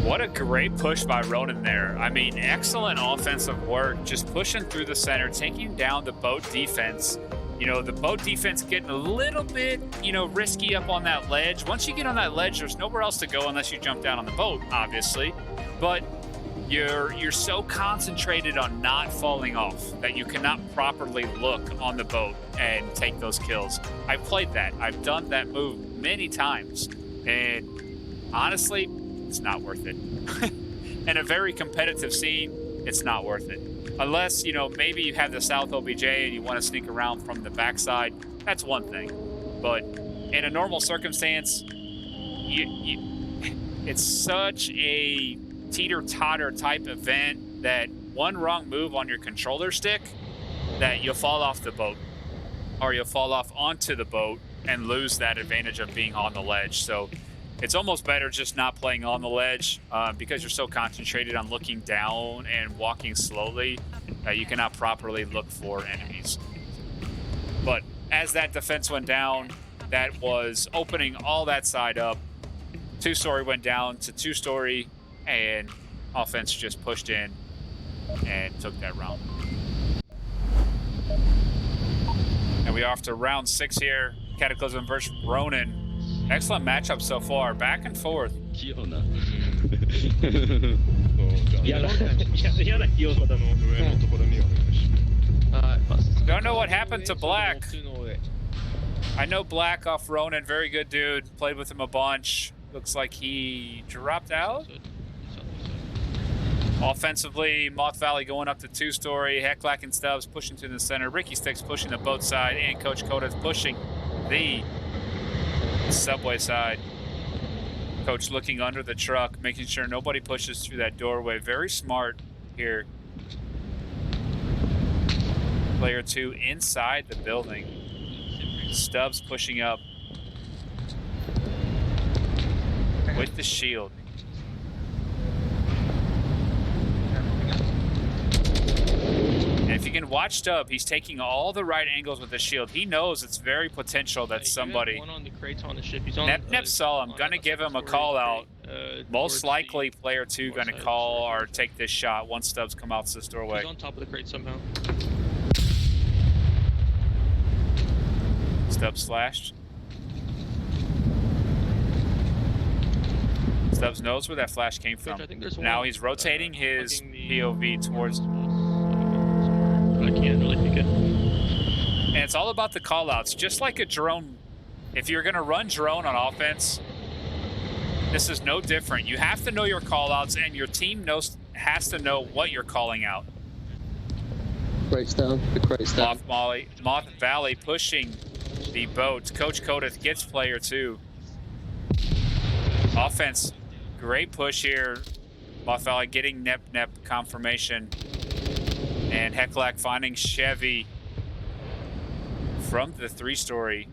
What a great push by Ronin there. I mean, excellent offensive work, just pushing through the center, taking down the boat defense. You know, the boat defense getting a little bit, you know, risky up on that ledge. Once you get on that ledge, there's nowhere else to go unless you jump down on the boat, obviously. But you're so concentrated on not falling off that you cannot properly look on the boat and take those kills. I've played that. I've done that move many times. And honestly, it's not worth it. In a very competitive scene, it's not worth it. Unless, you know, maybe you have the South OBJ and you want to sneak around from the backside, that's one thing. But in a normal circumstance, it's such a teeter-totter type event that one wrong move on your controller stick that you'll fall off the boat. Or you'll fall off onto the boat and lose that advantage of being on the ledge. So it's almost better just not playing on the ledge because you're so concentrated on looking down and walking slowly that you cannot properly look for enemies. But as that defense went down, that was opening all that side up. 2-story went down to 2-story, and offense just pushed in and took that round. And we are off to round 6 here. Cataclysm versus Ronin. Excellent matchup so far, back and forth. Don't know what happened to Black. I know Black off Ronin, very good dude. Played with him a bunch. Looks like he dropped out. Offensively, Moth Valley going up to 2-story. Heclac and Stubbs pushing to the center. Ricky Sticks pushing the boat side, and Coach Kodith pushing the subway side. Coach looking under the truck, making sure nobody pushes through that doorway. Very smart here. Player 2 inside the building. Stubbs pushing up with the shield. And if you can watch Stubb, he's taking all the right angles with the shield. He knows it's very potential that somebody... One on the crates on the ship. He's on, Nep saw him, gonna give him a call out. Most towards likely, the player 2 north going to side of the call store. or take this shot once Stubbs come out this doorway. He's on top of the crate somehow. Stubbs slashed. Stubbs knows where that flash came from. Which I think there's Now one, he's rotating his hugging the POV towards... I can't really think it. And it's all about the callouts. Just like a drone, if you're going to run drone on offense, this is no different. You have to know your callouts, and your team has to know what you're calling out. Crate's down. The crate's down. Moth Valley pushing the boat. Coach Kodith gets player 2. Offense, great push here. Moth Valley getting Nep confirmation. And Heclac finding Chevy from the 3-story.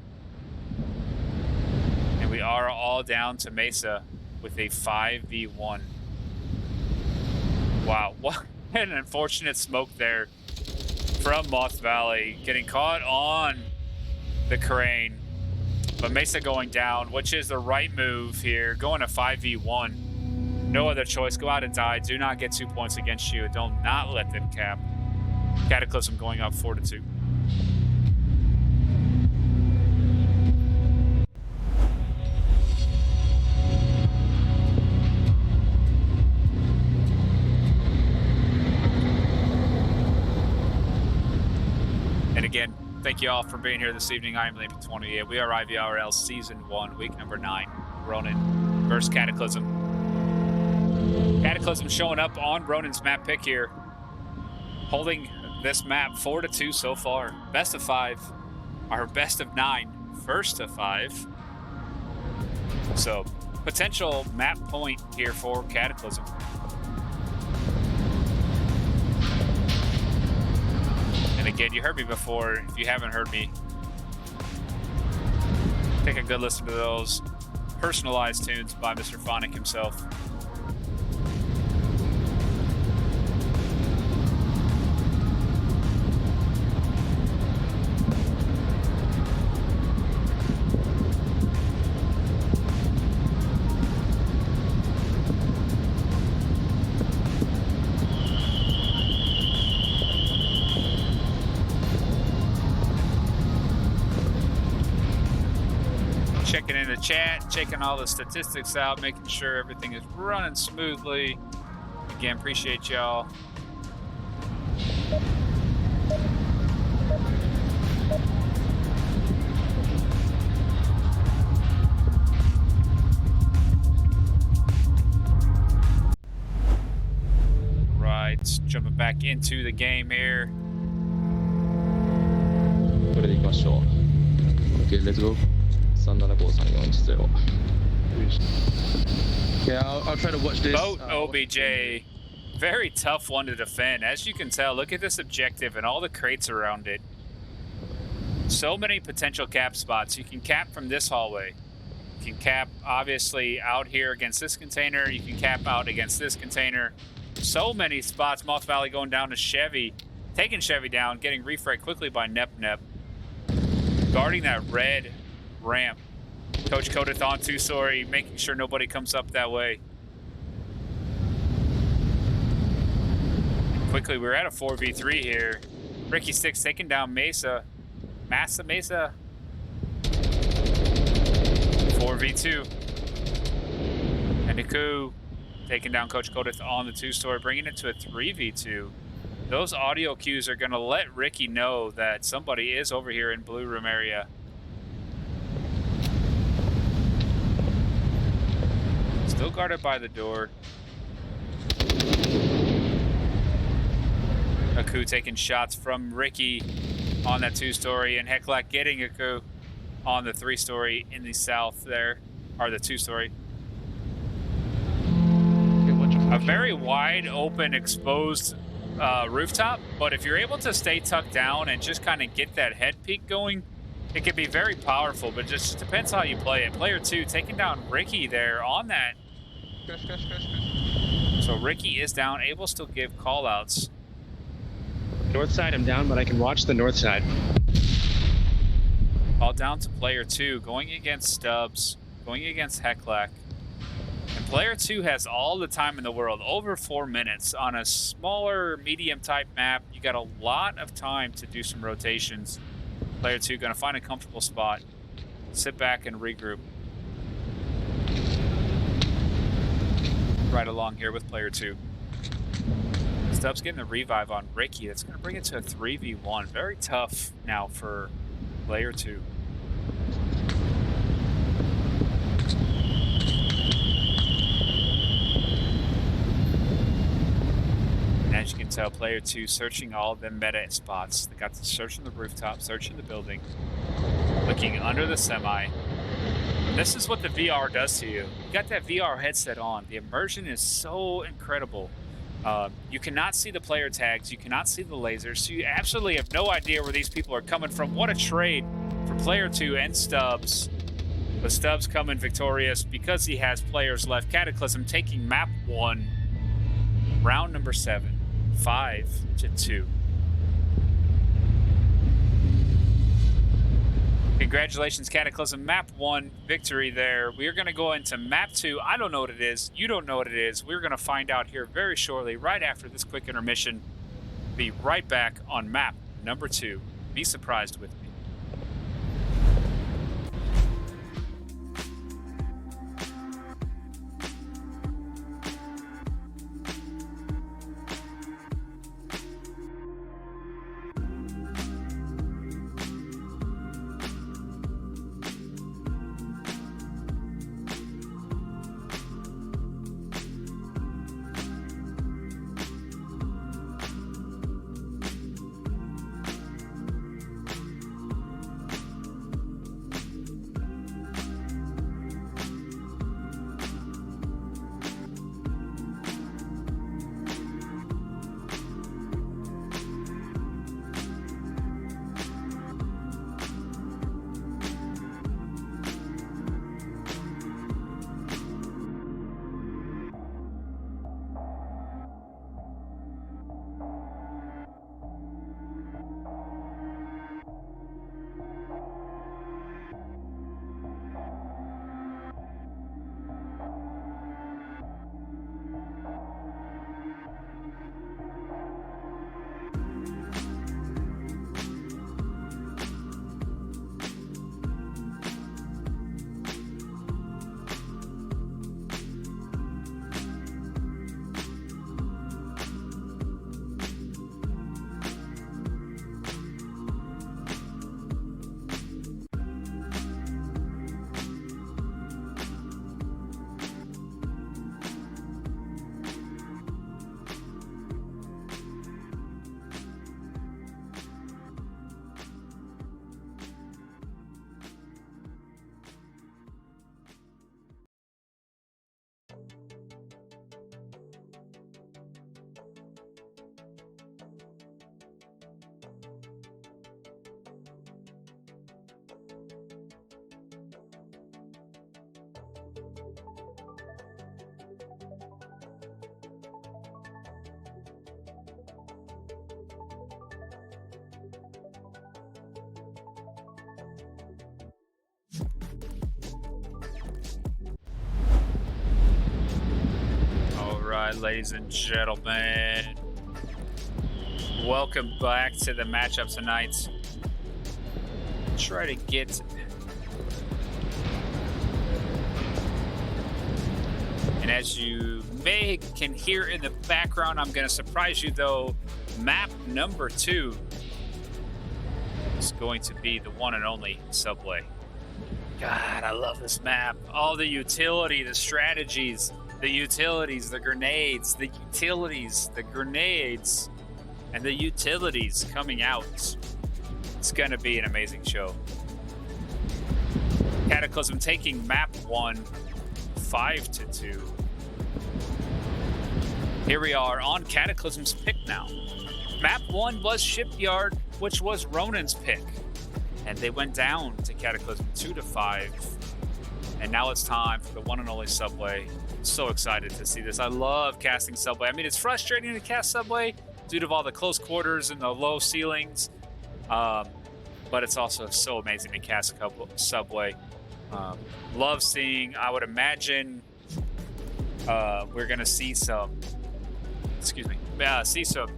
And we are all down to Mesa with a 5v1. Wow, what an unfortunate smoke there from Moth Valley, getting caught on the crane. But Mesa going down, which is the right move here, going to 5v1. No other choice, go out and die. Do not get 2 points against you. Do not let them cap. Cataclysm going up 4-2. And again, thank you all for being here this evening. I am Lamp28. We are IVRL Season 1, Week number 9. Ronin versus Cataclysm. Cataclysm showing up on Ronin's map pick here. Holding this map 4-2 so far. Best of 5. Our best of 9. First of 5. So, potential map point here for Cataclysm. And again, you heard me before. If you haven't heard me, take a good listen to those personalized tunes by Mr. Phonic himself. Checking in the chat, checking all the statistics out, making sure everything is running smoothly. Again, appreciate y'all. Right, jumping back into the game here. Okay, let's go. 375340. Yeah, I'll try to watch this. Boat OBJ, very tough one to defend. As you can tell, look at this objective and all the crates around it. So many potential cap spots. You can cap from this hallway. You can cap, obviously, out here against this container. You can cap out against this container. So many spots. Moth Valley going down to Chevy. Taking Chevy down, getting refragged quickly by Nep. Guarding that red ramp. Coach Kodith on 2-story, making sure nobody comes up that way. Quickly, we're at a 4v3 here. Ricky Sticks taking down Mesa. Mesa. 4v2. And Niku taking down Coach Kodith on the 2-story, bringing it to a 3v2. Those audio cues are going to let Ricky know that somebody is over here in blue room area. Still guarded by the door. Aku taking shots from Ricky on that 2-story, and Heclac getting Aku on the 3-story in the south there, or the 2-story. A very wide open exposed rooftop, but if you're able to stay tucked down and just kind of get that head peek going, it can be very powerful, but it just depends how you play it. Player 2 taking down Ricky there on that. So Ricky is down, able to still give call-outs. North side, I'm down, but I can watch the north side. All down to player 2, going against Stubbs, going against Heclac. And player 2 has all the time in the world, over 4 minutes. On a smaller, medium-type map, you got a lot of time to do some rotations. Player 2 going to find a comfortable spot, sit back and regroup. Right along here with player 2. Stubbs getting the revive on Ricky. That's going to bring it to a 3v1. Very tough now for player 2. And as you can tell, player 2 searching all of the meta spots. They got to searching the rooftop, searching the building, looking under the semi. And this is what the VR does to you. You got that VR headset on. The immersion is so incredible. You cannot see the player tags. You cannot see the lasers. So you absolutely have no idea where these people are coming from. What a trade for player 2 and Stubbs. But Stubbs coming victorious because he has players left. Cataclysm taking map 1, round number 7, 5-2. Congratulations, Cataclysm. Map 1 victory there. We are going to go into map 2. I don't know what it is. You don't know what it is. We're going to find out here very shortly, right after this quick intermission. Be right back on map number 2. Be surprised with me. right, ladies and gentlemen, welcome back to the matchup tonight. Try to get and as you can hear in the background, I'm going to surprise you though. Map number 2 is going to be the one and only Subway. God, I love this map. All the utility, the strategies, the utilities, the grenades, the utilities, the grenades, and the utilities coming out. It's going to be an amazing show. Cataclysm taking map 1, 5-2. Here we are on Cataclysm's pick now. Map 1 was Shipyard, which was Ronin's pick. And they went down to Cataclysm 2-5. And now it's time for the one and only Subway. So excited to see this. I love casting Subway. I mean, it's frustrating to cast Subway due to all the close quarters and the low ceilings. But it's also so amazing to cast Subway. Love seeing, I would imagine, We're gonna see some, see some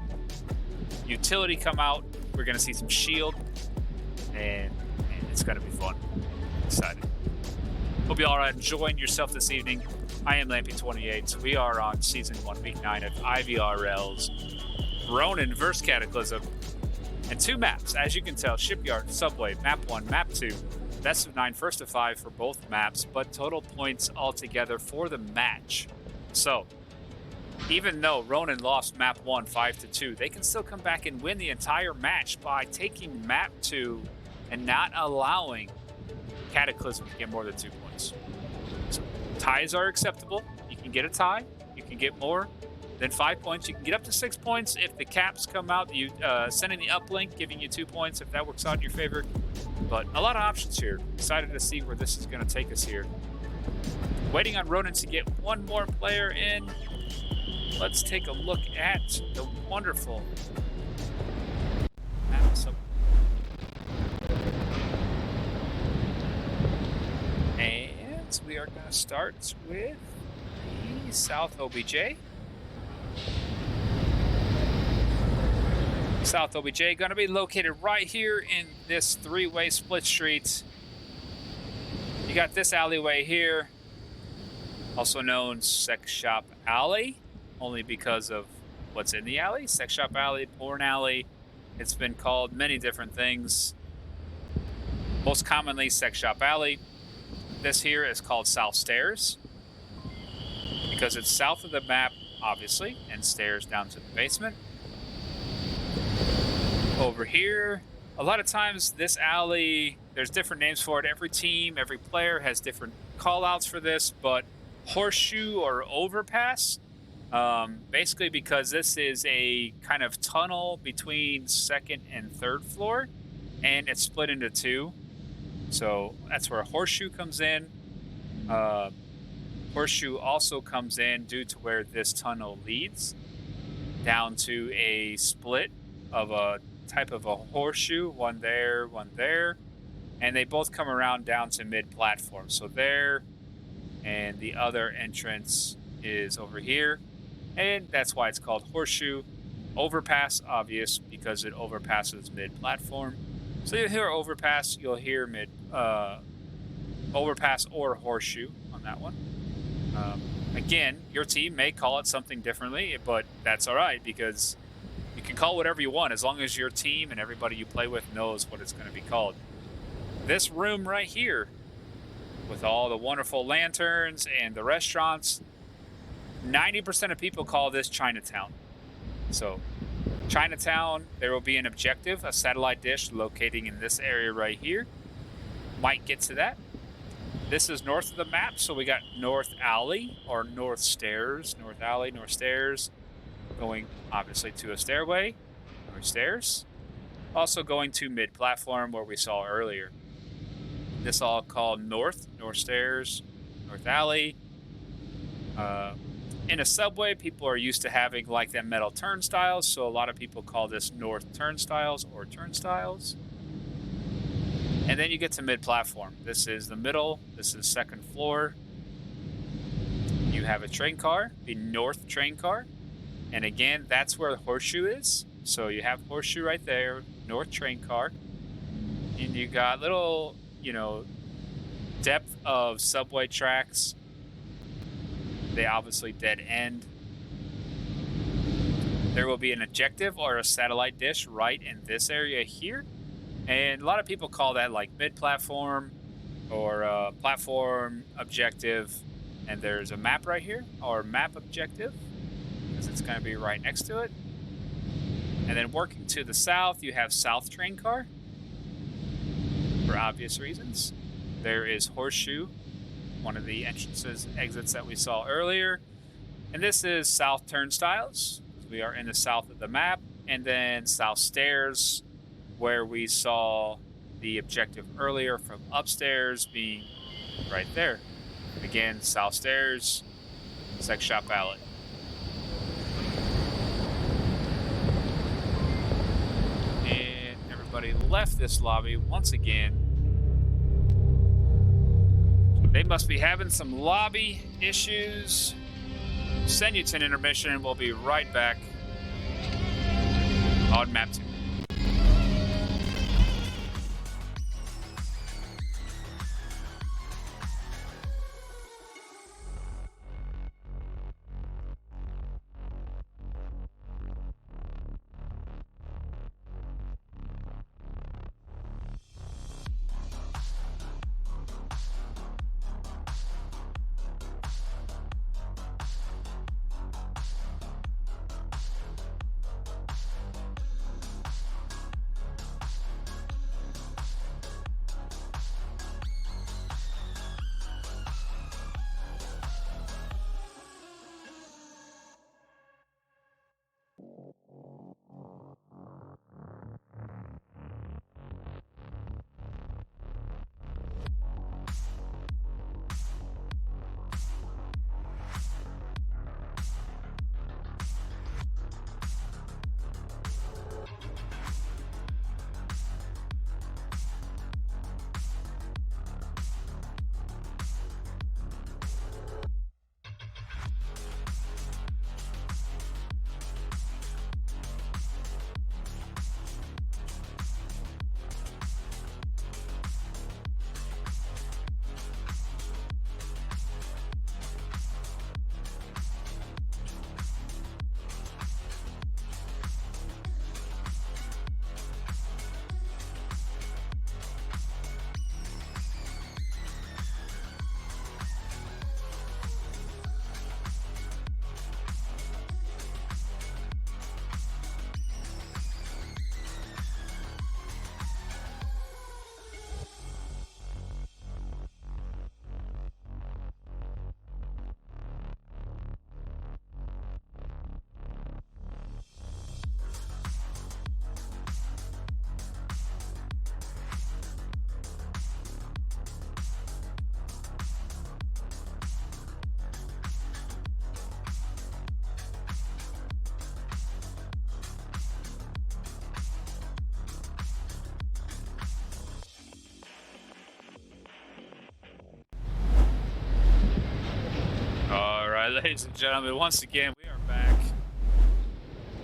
utility come out. We're gonna see some shield, and it's gonna be fun. Excited. Hope you all are enjoying yourself this evening. I am Lampy28. We are on Season 1, Week 9 of IVRL's Ronin vs. Cataclysm. And 2 maps, as you can tell, Shipyard, Subway, Map 1, Map 2. Best of 9, first of 5 for both maps, but total points altogether for the match. So, even though Ronin lost Map 1 5-2, they can still come back and win the entire match by taking Map 2 and not allowing Cataclysm to get more than 2 points. So, ties are acceptable. You can get a tie. You can get more than 5 points. You can get up to 6 points if the caps come out. You sending the uplink, giving you 2 points if that works out in your favor. But a lot of options here. Excited to see where this is going to take us here. Waiting on Ronin to get one more player in. Let's take a look at the wonderful map. And we are going to start with the South OBJ. South OBJ going to be located right here in this 3-way split street. You got this alleyway here, also known Sex Shop Alley, only because of what's in the alley. Sex Shop Alley, Porn Alley. It's been called many different things. Most commonly Sex Shop Alley. This here is called South Stairs because it's south of the map, obviously, and stairs down to the basement. Over here, a lot of times this alley, there's different names for it. Every team, every player has different call outs for this, but horseshoe or overpass, basically because this is a kind of tunnel between second and third floor, and it's split into 2. So that's where a horseshoe comes in. Horseshoe also comes in due to where this tunnel leads down to a split of a type of a horseshoe, one there, and they both come around down to mid-platform. So there, and the other entrance is over here, and that's why it's called horseshoe. Overpass, obvious, because it overpasses mid-platform. So you'll hear overpass, you'll hear overpass or horseshoe on that one. Again, your team may call it something differently, but that's all right because you can call whatever you want as long as your team and everybody you play with knows what it's going to be called. This room right here, with all the wonderful lanterns and the restaurants, 90% of people call this Chinatown. So, Chinatown, there will be an objective, a satellite dish locating in this area right here. Might get to that. This is north of the map, so we got North Alley or North Stairs. North Alley, North Stairs. Going obviously to a stairway or stairs. Also going to mid-platform where we saw earlier. This all called North Stairs, North Alley. In a subway, people are used to having like them metal turnstiles, so a lot of people call this North Turnstiles or Turnstiles. And then you get to mid-platform. This is the middle, this is second floor. You have a train car, the North train car. And again, that's where the horseshoe is. So you have horseshoe right there, North train car. And you got little, depth of subway tracks. They obviously dead end. There will be an objective or a satellite dish right in this area here. And a lot of people call that like mid-platform or platform objective. And there's a map right here, or map objective, because it's going to be right next to it. And then working to the south, you have South train car, for obvious reasons. There is horseshoe, one of the exits that we saw earlier. And this is South turnstiles. We are in the south of the map. And then South stairs, where we saw the objective earlier from upstairs being right there. Again, South stairs, Sex Shop Alley. And everybody left this lobby once again. They must be having some lobby issues. send you to an intermission, and we'll be right back on map 2. Ladies and gentlemen, once again, we are back.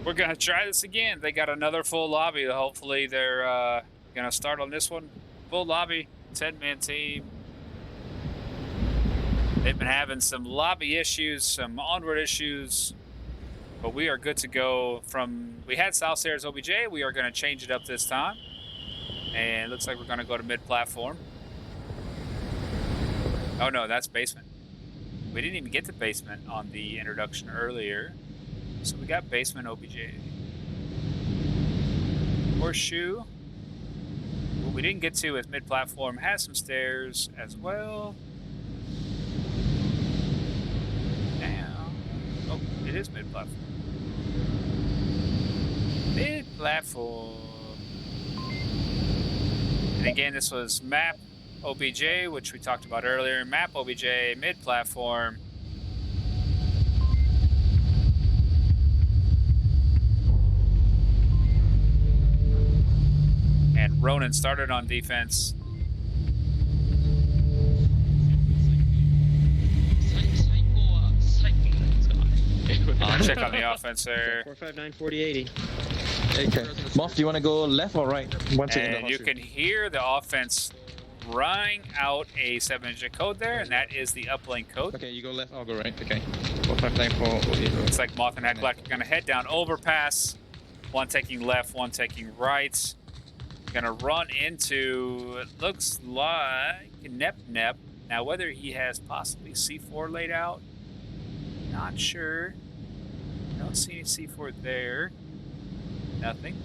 We're going to try this again. They got another full lobby. Hopefully, they're going to start on this one. Full lobby, 10-man team. They've been having some lobby issues, some onward issues, but we are good to go. We had South Stairs OBJ. We are going to change it up this time. And it looks like we're going to go to mid-platform. Oh, no, that's basement. We didn't even get to basement on the introduction earlier. So we got basement OBJ. Horseshoe. What we didn't get to is mid-platform. Has some stairs as well. Now. Oh, it is mid-platform. Mid-platform. And again, this was map OBJ, which we talked about earlier. Map OBJ, mid-platform. And Ronin started on defense. I'll check on the offense there. 459 4080. Okay. Moth, do you want to go left or right? And you can hear the offense running out a 7-digit code there, and that is the uplink code. Okay, you go left, I'll go right. Okay. 4594. Looks like Moth and Heckblack are going to head down overpass. One taking left, one taking right. Going to run into, it looks like, Nep. Now, whether he has possibly C4 laid out, not sure. Don't see any C4 there. Nothing.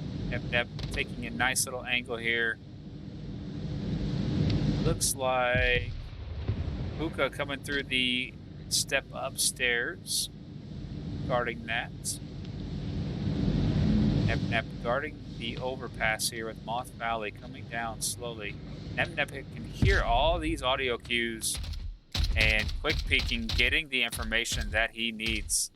Nep taking a nice little angle here. Looks like Hookah coming through the step upstairs, guarding that. Nep guarding the overpass here with Moth Valley coming down slowly. Nep can hear all these audio cues and quick peeking, getting the information that he needs.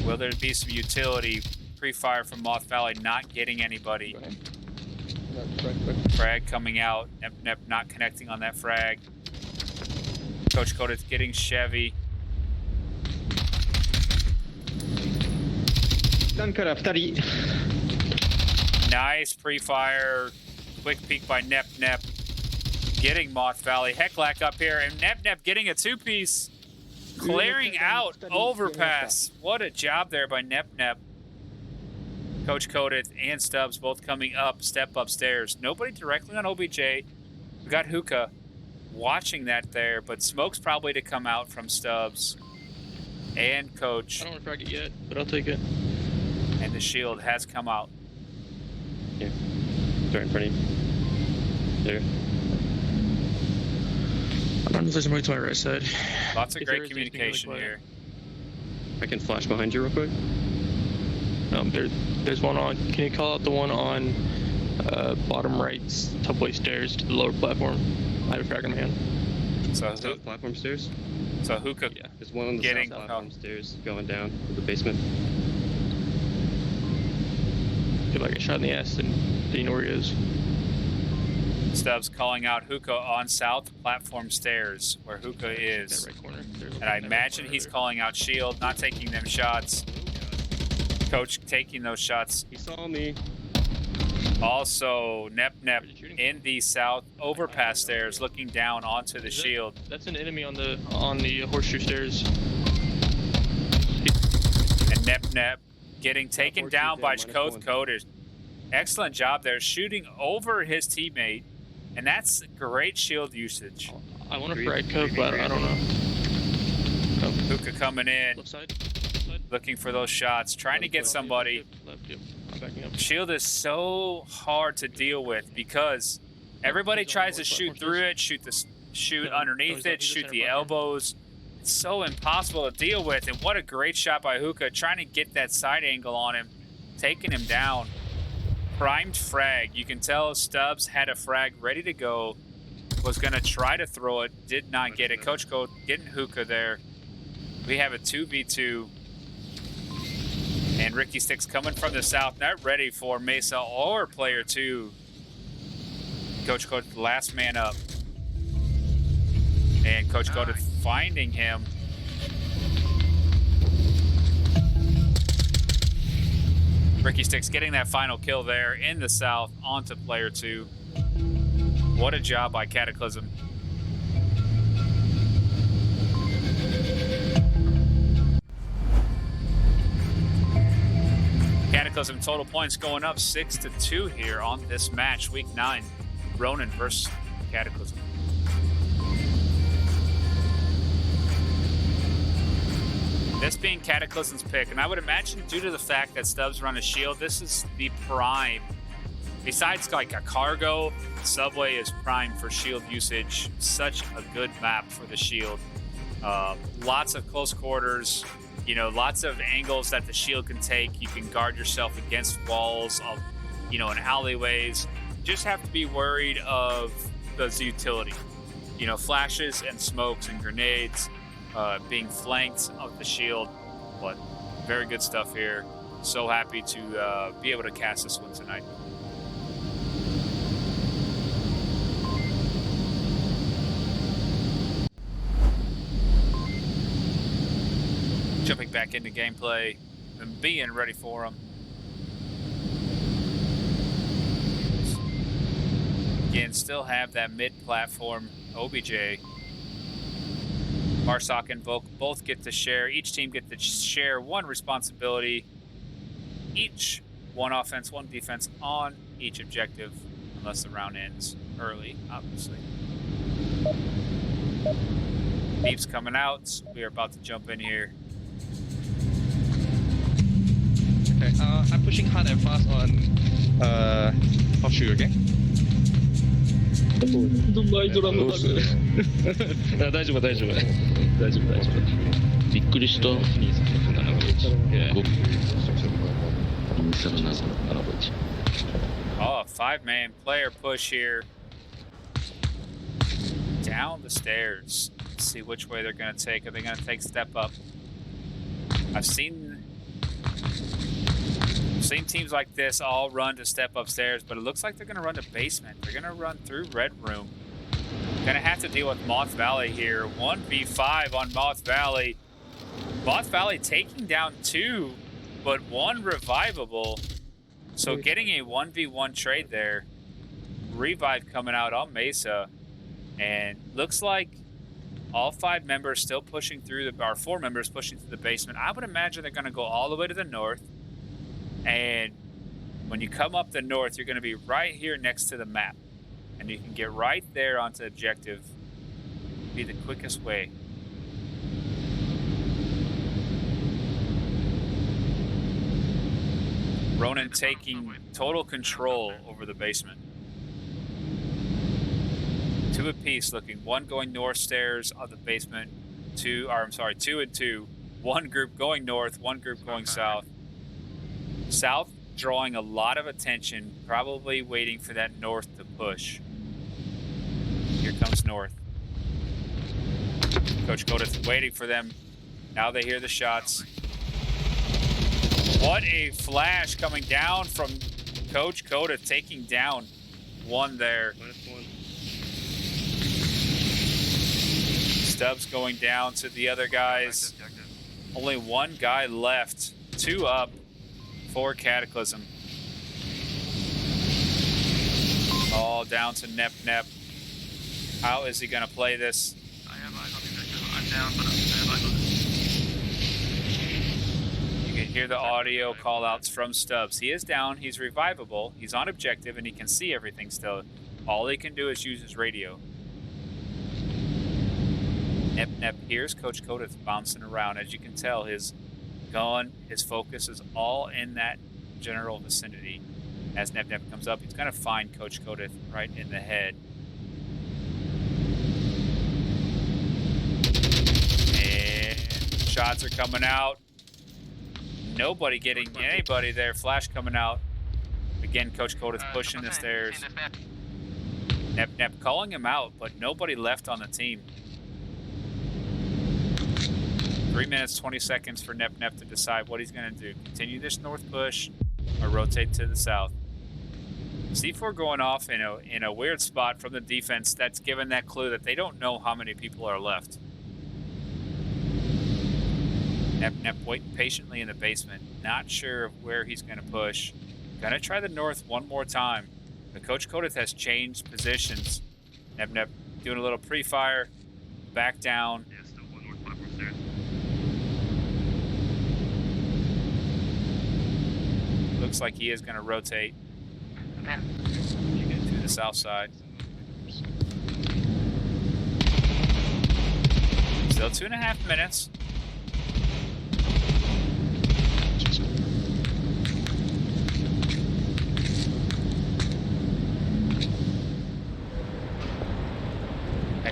Will there be some utility pre-fire from Moth Valley, not getting anybody? Frag coming out. Nep not connecting on that frag. Coach Coda's getting Chevy. Stun から2人。 Nice pre-fire. Quick peek by Nep Nep. Getting Moth Valley. Hecklack up here, and Nep Nep getting a two-piece. Clearing out overpass. What a job there by Nep Nep. Coach Coded and Stubbs both coming up, step upstairs. Nobody directly on OBJ. We got Hookah watching that there, but smoke's probably to come out from Stubbs and Coach. I don't want to frag it yet, but I'll take it. And the shield has come out. Yeah. Right in front of you. There. I'm running some right to my right side. Lots of great communication here. I can flash behind you real quick. There's one on. Can you call out the one on bottom right, subway stairs to the lower platform? I have a frag in my hand. So South platform stairs? So Hookah, Yeah. There's one on the Getting- south platform stairs going down to the basement. If I get shot in the ass, then you know where he is. Stubbs calling out Hookah on south platform stairs, where Hookah is. That right corner. And I imagine he's calling out shield, not taking them shots. Coach taking those shots. He saw me. Also, Nep Nep in the south overpass stairs, looking down onto the shield. That's an enemy on the horseshoe stairs. And Nep Nep getting taken Horseshoe down by down, Koth -1. Coders. Excellent job there, shooting over his teammate. And that's great shield usage. I want to Green, frag Cove, but I don't know. Hookah coming in, Left side. Left side. looking for those shots, trying to get somebody. Left, yep. I'm backing up. Shield is so hard to deal with because everybody tries to shoot through it, shoot No, underneath no, it, he's a shoot center the partner. elbows. It's so impossible to deal with. And what a great shot by Hookah, trying to get that side angle on him, taking him down. Primed frag. You can tell Stubbs had a frag ready to go, was going to try to throw it, did not get it. Coach Code getting Hookah there. We have a 2v2. And Ricky Sticks coming from the south, not ready for Mesa or player 2. Coach Code, the last man up. And Coach Code finding him. Ricky Sticks getting that final kill there in the south onto player 2. What a job by Cataclysm. Cataclysm total points going up 6-2 here on this match, week 9. Ronin versus Cataclysm. This being Cataclysm's pick, and I would imagine due to the fact that Stubbs run a shield, this is the prime. Besides like a cargo, Subway is prime for shield usage. Such a good map for the shield. Lots of close quarters, you know, lots of angles that the shield can take. You can guard yourself against walls, you know, in alleyways. Just have to be worried of the utility. You know, flashes and smokes and grenades. Being flanked of the shield, but very good stuff here. So happy to be able to cast this one tonight. Jumping back into gameplay and being ready for them. Again, still have that mid-platform OBJ. Marsoc and Volk both get to share. Each team get to share one responsibility. Each one offense, one defense on each objective, unless the round ends early, obviously. Beeps coming out. We are about to jump in here. Okay, I'm pushing hard and fast on horseshoe, okay? どうする大丈夫大丈夫びっくりしたOh, a 5-man player push here. Down the stairs. Let's see which way they're going to take. Are they going to take step up? I've seen teams like this all run to step upstairs, but it looks like they're going to run to basement. They're going to run through Red Room. Going to have to deal with Moth Valley here. 1v5 on Moth Valley. Moth Valley taking down 2 but one revivable. So getting a 1v1 trade there. Revive coming out on Mesa. And looks like all 5 members still pushing through our 4 members pushing through the basement. I would imagine they're going to go all the way to the north. And when you come up the north, you're going to be right here next to the map. And you can get right there onto objective. Be the quickest way. Ronin taking total control over the basement. 2 apiece looking. 1 going north stairs of the basement. 2 and 2. 1 group going north, 1 group going south. South drawing a lot of attention, probably waiting for that north to push. Here comes north. Coach Codeth waiting for them. Now they hear the shots. What a flash coming down from Coach Codeth, taking down 1 there. -1. Stubbs going down to the other guys. Only 1 guy left. 2 up for Cataclysm. All down to Nep. How is he going to play this? I have eyes on the objective. I'm down, but I have eyes on it. You can hear the audio call-outs from Stubbs. He is down. He's revivable. He's on objective, and he can see everything still. All he can do is use his radio. Nep hears Coach Codeth bouncing around. As you can tell, his gun, his focus is all in that general vicinity. As Nep comes up, he's going to find Coach Codeth right in the head. And shots are coming out. Nobody getting anybody there. Flash coming out. Again, Coach Codeth pushing the stairs. Nep calling him out, but nobody left on the team. 3 minutes, 20 seconds for Nep to decide what he's going to do. Continue this north push or rotate to the south. C4 going off in a weird spot from the defense. That's given that clue that they don't know how many people are left. Nep waiting patiently in the basement. Not sure of where he's going to push. Going to try the north one more time. But Coach Codeth has changed positions. Nep doing a little pre-fire. Back down. Yeah, still 1 north platform stairs. Looks like he is going to rotate to the south side. Still 2.5 minutes.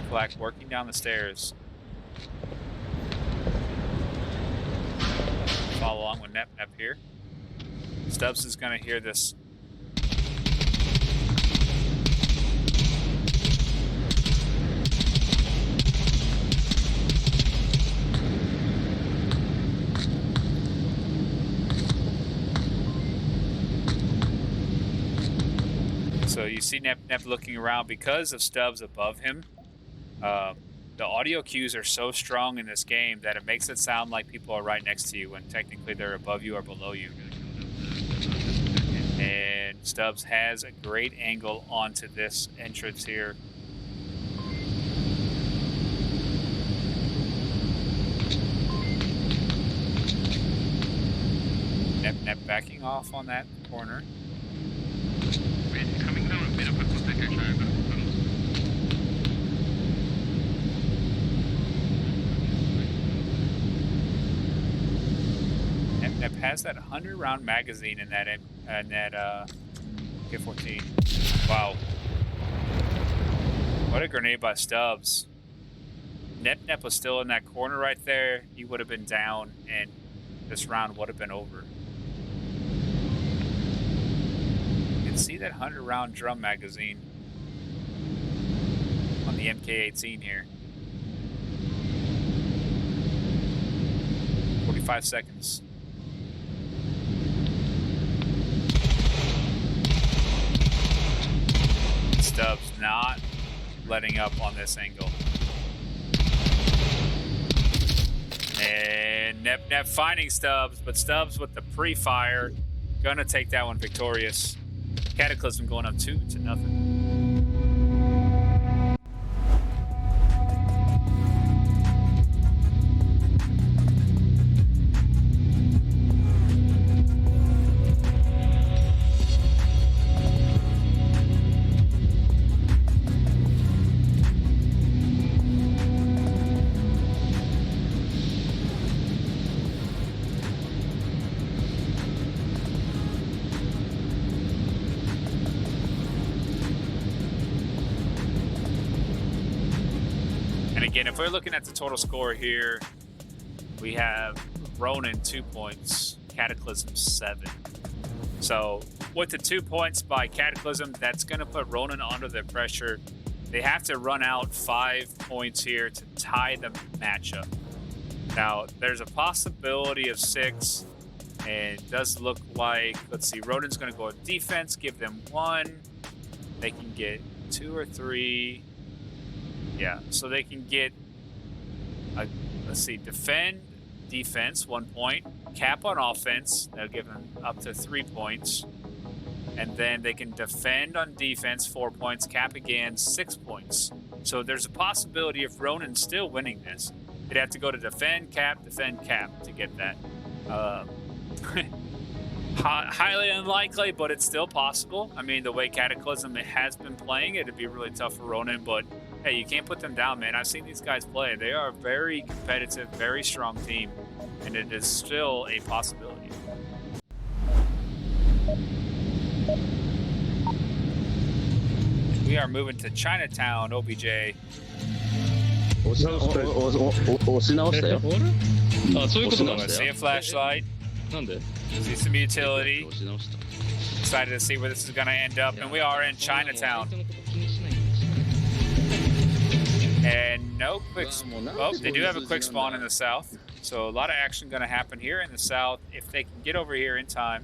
Black working down the stairs. Follow along with Nep here. Stubbs is going to hear this. So you see Nep looking around because of Stubbs above him. The audio cues are so strong in this game that it makes it sound like people are right next to you when technically they're above you or below you. And Stubbs has a great angle onto this entrance here. Nep backing off on that corner. Wait, coming down a bit of a quick picture. Nep has that 100-round magazine in that K-14. Wow. What a grenade by Stubbs. Nep was still in that corner right there. He would have been down, and this round would have been over. You can see that 100-round drum magazine on the MK-18 here. 45 seconds. Stubbs not letting up on this angle. And And Nep finding Stubbs, but Stubbs with the pre-fire, gonna take that one victorious. Cataclysm going up 2-0. Again, if we're looking at the total score here, we have Ronin 2 points, Cataclysm 7. So with the 2 points by Cataclysm, that's going to put Ronin under the pressure. They have to run out 5 points here to tie the matchup. Now, there's a possibility of 6, and it does look like, let's see, Ronin's going to go with defense, give them 1. They can get 2 or 3. Yeah, so they can get, let's see, defense, 1 point, cap on offense, that'll give them up to 3 points, and then they can defend on defense, 4 points, cap again, 6 points. So there's a possibility of Ronin still winning this. They'd have to go to defend, cap, to get that. Highly unlikely, but it's still possible. I mean, the way Cataclysm has been playing, it'd be really tough for Ronin, but hey, you can't put them down, man. I've seen these guys play. They are a very competitive, very strong team, and it is still a possibility. We are moving to Chinatown, OBJ. 押し直したよ。あ、そういうことなん I だ see よ。 a flashlight, なんで see some utility. 押し直した。 Excited to see where this is going to end up, and we are in Chinatown. And no quick. Oh, they do have a quick spawn in the south. So a lot of action going to happen here in the south if they can get over here in time.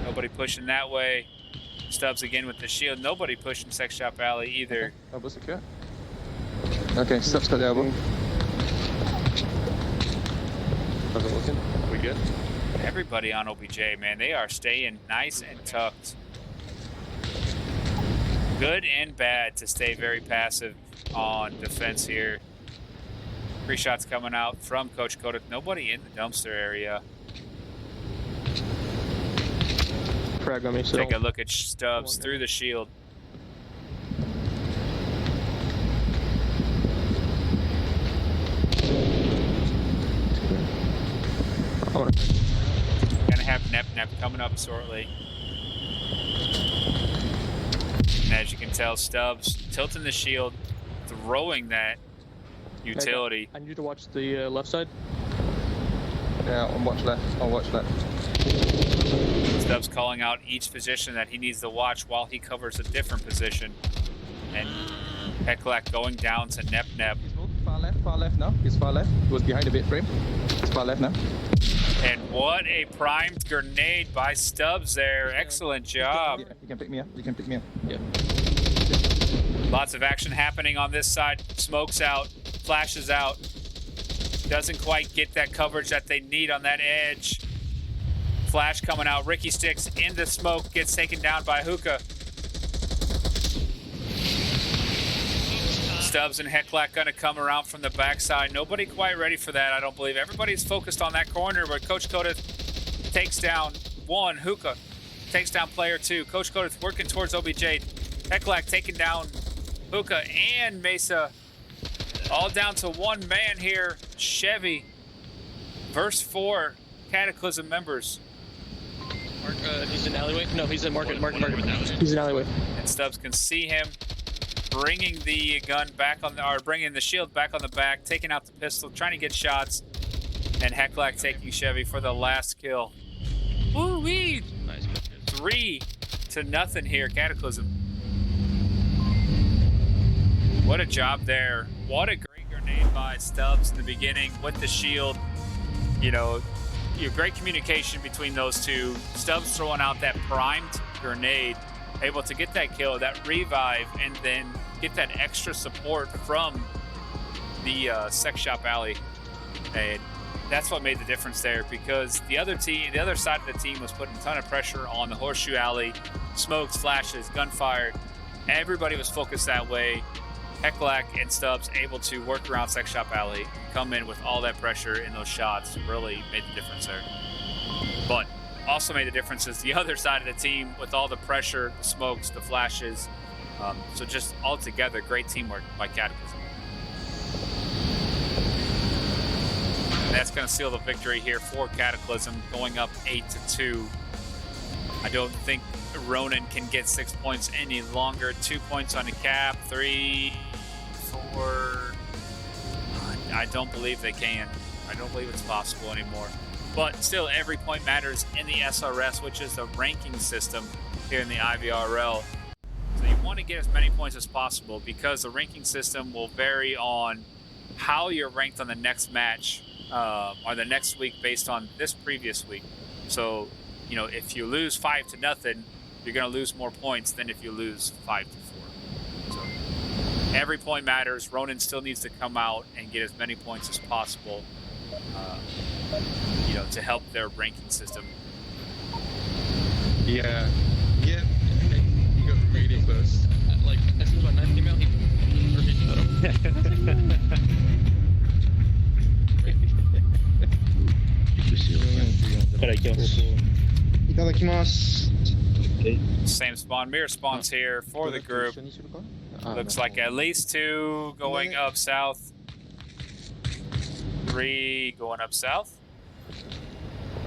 Nobody pushing that way. Stubbs again with the shield. Nobody pushing Sex Shop Alley either. Elbow secure. Okay, Stubbs got the elbow. How's it looking? We good? Everybody on OBJ, man, they are staying nice and tucked. Good and bad to stay very passive on defense here. 3 shots coming out from Coach Kodak. Nobody in the dumpster area. Frag on me, so Take a look at Stubbs through the shield. Gonna have Nep coming up shortly. And as you can tell, Stubbs tilting the shield, throwing that utility. I need you to watch the left side. Yeah, I'll watch left. I'll watch left. Stubbs calling out each position that he needs to watch while he covers a different position. And Heklak going down to Nep. Far left now. He's far left. He was behind a bit frame. He's far left now. And what a primed grenade by Stubbs there. Excellent job. Yeah, you can pick me up. You can pick me up. Yeah. Lots of action happening on this side. Smokes out, flashes out. Doesn't quite get that coverage that they need on that edge. Flash coming out. Ricky Sticks in the smoke. Gets taken down by Hookah. Stubbs and Heklak going to come around from the backside. Nobody quite ready for that, I don't believe. Everybody's focused on that corner where Coach Kodith takes down 1. Hookah takes down player 2. Coach Kodith working towards OBJ. Heklak taking down Hookah and Mesa. All down to 1 man here. Chevy. Verse 4 Cataclysm members. Mark, he's in alleyway? No, he's in market. He's in alleyway. And Stubbs can see him. Bringing the gun back on the, or bringing the shield back on the back, taking out the pistol, trying to get shots, and Heklak taking Chevy for the last kill. Woo-wee! Nice. 3-0 here, Cataclysm. What a job there. What a great grenade by Stubbs in the beginning with the shield. You know, great communication between those two. Stubbs throwing out that primed grenade, able to get that kill, that revive, and then get that extra support from the sex shop alley, and that's what made the difference there, because the other side of the team was putting a ton of pressure on the horseshoe alley, smokes, flashes, gunfire. Everybody was focused that way. Heclac and Stubbs able to work around sex shop alley, come in with all that pressure in those shots, really made the difference there. But also made the difference is the other side of the team with all the pressure, the smokes, the flashes. So just all together, great teamwork by Cataclysm. And that's going to seal the victory here for Cataclysm, going up 8-2. I don't think Ronin can get 6 points any longer. 2 points on the cap, 3, 4. I don't believe they can. I don't believe it's possible anymore. But still, every point matters in the SRS, which is the ranking system here in the IVRL. So you want to get as many points as possible, because the ranking system will vary on how you're ranked on the next match or the next week based on this previous week. So, you know, if you lose 5-0, you're going to lose more points than if you lose 5-4. So every point matters. Ronin still needs to come out and get as many points as possible, you know, to help their ranking system. Yeah. Yeah. He got really close. Like, as soon as my knife came out, he shot him. Same spawn. Mirror spawns here for the group. Looks like at least 2 going up south. 3 going up south.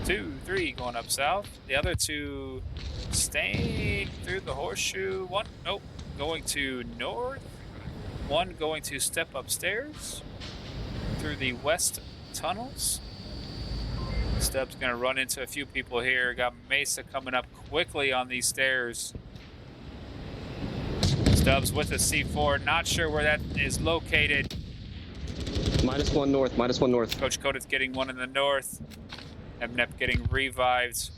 2, 3 going up south. The other 2 staying through the horseshoe. 1, nope, going to north. 1 going to step upstairs through the west tunnels. Stubbs gonna run into a few people here. Got Mesa coming up quickly on these stairs. Stubbs with a C4, not sure where that is located. -1 north, -1 north. Coach Coda's getting one in the north. Ebnep getting revived.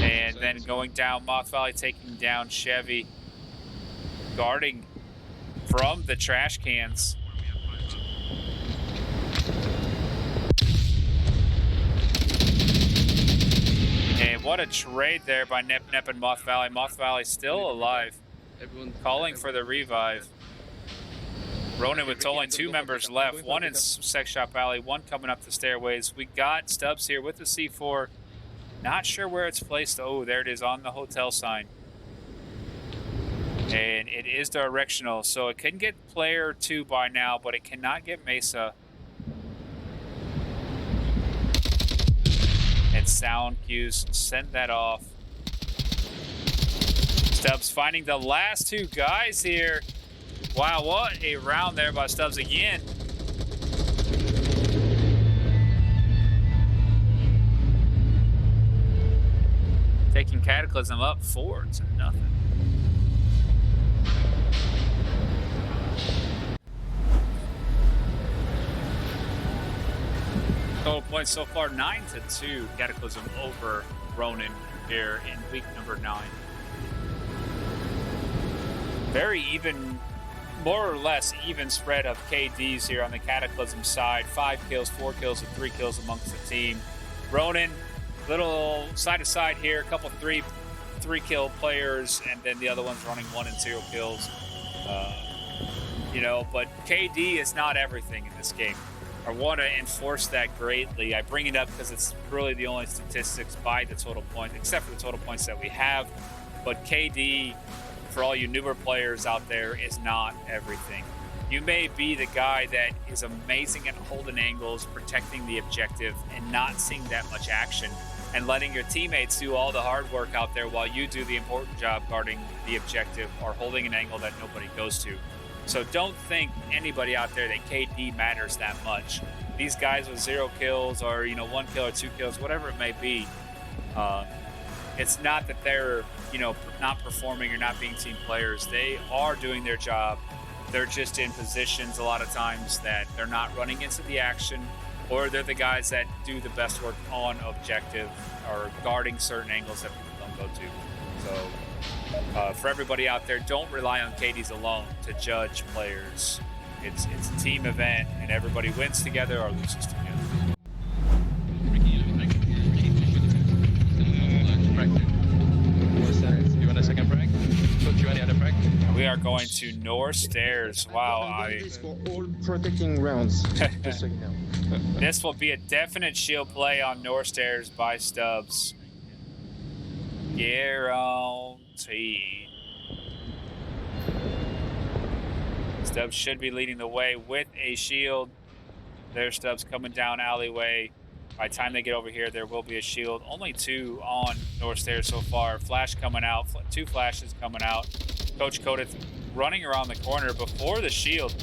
And then going down Moth Valley, taking down Chevy. Guarding from the trash cans. And what a trade there by Nep and Moth Valley. Moth Valley still alive. Calling for the revive. Ronin with only 2 members left. 1 in Sex Shop Alley, 1 coming up the stairways. We got Stubbs here with the C4. Not sure where it's placed. Oh, there it is on the hotel sign. And it is directional, so it can get player 2 by now, but it cannot get Mesa. And sound cues, send that off. Stubbs finding the last 2 guys here. Wow, what a round there by Stubbs again. Taking Cataclysm up 4-0. Total points so far 9-2. Cataclysm over Ronin here in week number 9. Very even, more or less even spread of KDs here on the Cataclysm side. 5 kills, 4 kills, and 3 kills amongst the team. Ronin, little side to side here, a couple 3 kill players, and then the other ones running 1 and 0 kills. You know, but KD is not everything in this game. I want to enforce that greatly. I bring it up because it's really the only statistics by the total points, except for the total points that we have. But KD, for all you newer players out there, is not everything. You may be the guy that is amazing at holding angles, protecting the objective, and not seeing that much action, and letting your teammates do all the hard work out there while you do the important job guarding the objective or holding an angle that nobody goes to. So don't think anybody out there that KD matters that much. These guys with 0 kills or, you know, 1 kill or 2 kills, whatever it may be, it's not that they're, you know, not performing or not being team players. They are doing their job. They're just in positions a lot of times that they're not running into the action, or they're the guys that do the best work on objective or guarding certain angles that people don't go to. So for everybody out there, don't rely on KDs alone to judge players. it's a team event, and everybody wins together or loses together. You want a second frag? Put you any other frag? We are going to North Stairs. Wow, For all protecting rounds. Just so you know. this will be a definite shield play on North Stairs by Stubbs. Guaranteed. Stubbs should be leading the way with a shield. There's Stubbs coming down alleyway. By the time they get over here, there will be a shield. Only 2 on North Stairs so far. Flash coming out, 2 flashes coming out. Coach Kodith running around the corner before the shield.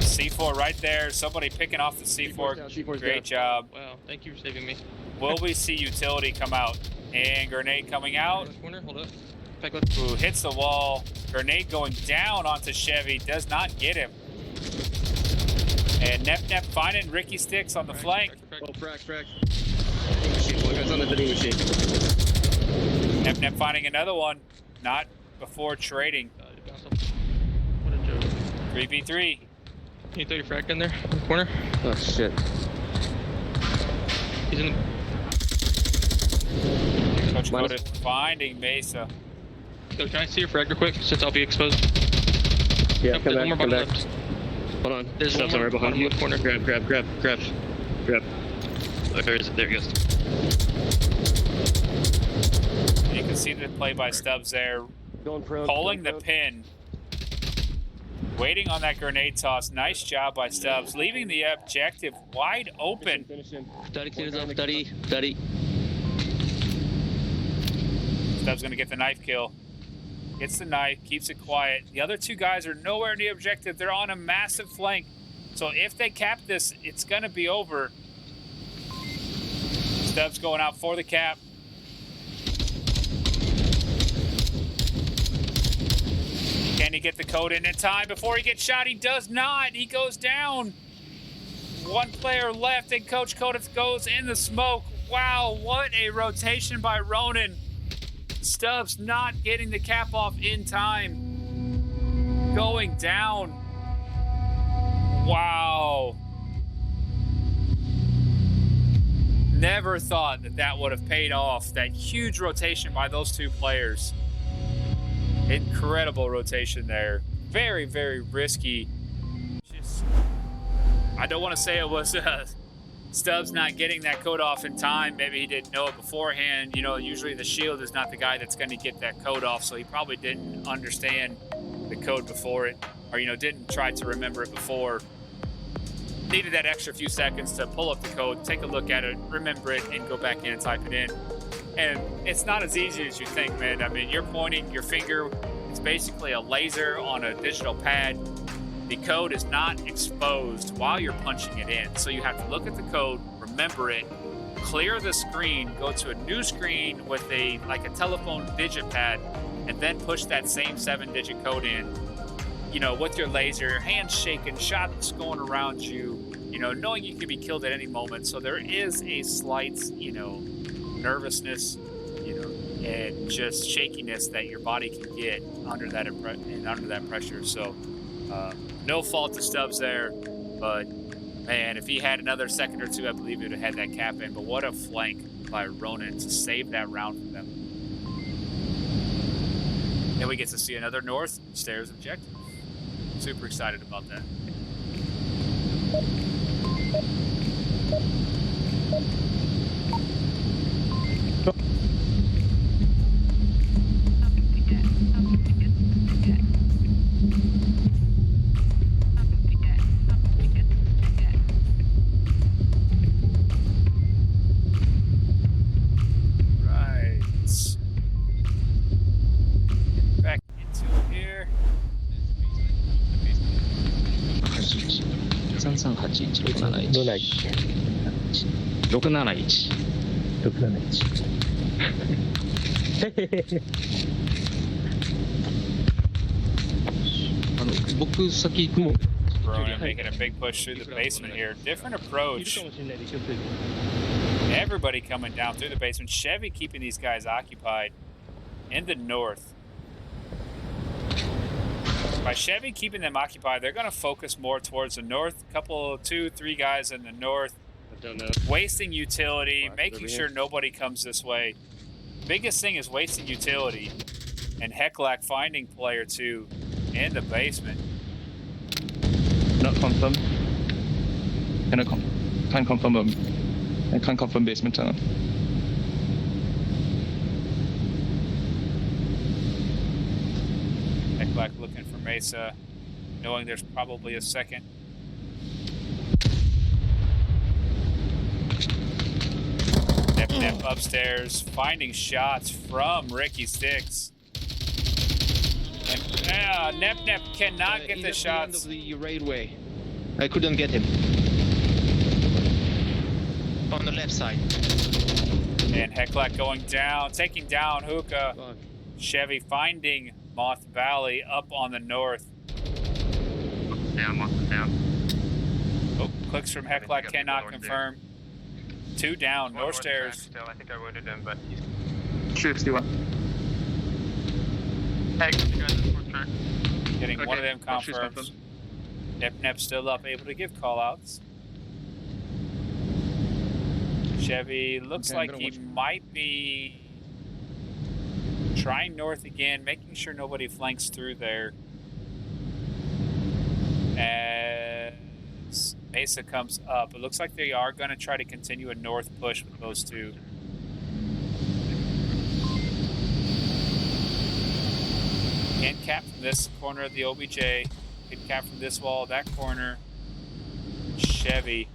C4 right there. Somebody picking off the C4. Great job. Wow, thank you for saving me. Will we see utility come out? And grenade coming out. Corner, hold up. Back left. Ooh, hits the wall. Grenade going down onto Chevy. Does not get him. And Nep finding Ricky Sticks on the flank. Oh, frag. Vending machine. One guy's on the vending machine. Nep finding another one. Not before trading. What a joke. 3v3. Can you throw your frag in there in the corner? Oh, shit. He's in the... Coach Kodith finding Mesa. Yo, can I see your frag real quick, since I'll be exposed? Yeah, Nope, come there's back, one more come bottom back. left. Hold on. There's Stubbs one more right behind bottom you. left corner. Grab. Oh, there is it. There he goes. You can see the play by Stubbs there. Going prone. Pulling the pin. Waiting on that grenade toss. Nice job by Stubbs. Leaving the objective wide open. Finish him. Study clears up. Study. Stubbs going to get the knife kill. Gets the knife, keeps it quiet. The other 2 guys are nowhere near the objective. They're on a massive flank. So if they cap this, it's going to be over. Stubbs going out for the cap. Can he get the code in time before he gets shot? He does not. He goes down. 1 player left, and Coach Kodith goes in the smoke. Wow, what a rotation by Ronin. Stubbs not getting the cap off in time. Going down. Wow. Never thought that would have paid off. That huge rotation by those 2 players. Incredible rotation there. Very, very risky. I don't want to say it was Stubbs not getting that code off in time. Maybe he didn't know it beforehand. You know, usually the shield is not the guy that's going to get that code off, so he probably didn't understand the code before it, or, you know, didn't try to remember it before. Needed that extra few seconds to pull up the code, take a look at it, remember it, and go back in and type it in. And it's not as easy as you think, man. I mean, you're pointing your finger. It's basically a laser on a digital pad. The code is not exposed while you're punching it in. So you have to look at the code, remember it, clear the screen, go to a new screen with a telephone digit pad, and then push that same 7-digit code in, you know, with your laser, hands shaking, shots going around you, you know, knowing you could be killed at any moment. So there is a slight, you know, nervousness, you know, and just shakiness that your body can get under that under that pressure. So no fault to Stubbs there, but man, if he had another second or 2, I believe he would have had that cap in. But what a flank by Ronin to save that round for them. And we get to see another North Stairs objective. Super excited about that. Back into here. 僕先行くもん。 Ronin making a big push through the basement here. Different approach. Everybody coming down through the basement. Chevy keeping these guys occupied in the north. By Chevy keeping them occupied, they're going to focus more towards the north. Couple, 2, 3 guys in the north. I don't know. Wasting utility, Black making over sure here. nobody comes this way. Biggest thing is wasting utility. And Heclac finding player 2 in the basement. Not confirm. Can't confirm. I can't confirm basement tunnel. Heclac looking for Mesa, knowing there's probably a second. Nep upstairs, finding shots from Ricky Sticks. And Nep cannot get the shots. At the end of the railway. I couldn't get him. On the left side. And Heclac going down, taking down Hookah. Fuck. Chevy finding Moth Valley up on the north. Down, Moth is down. Oh, clicks from I think Heclac we got cannot people north confirm. 2 down, One north more track stairs. Still, I think I wounded him, but he's... Shoot, Steve. Hey, you guys on the fourth track. Getting one of Okay, them I'll choose confirms. Nep still up, able to give call-outs. Chevy looks Okay, I'm like gonna he watch. might be trying north again, making sure nobody flanks through there. As Mesa comes up, it looks like they are going to try to continue a north push with those two. Can cap from this corner of the OBJ. Can cap from this wall, that corner. Chevy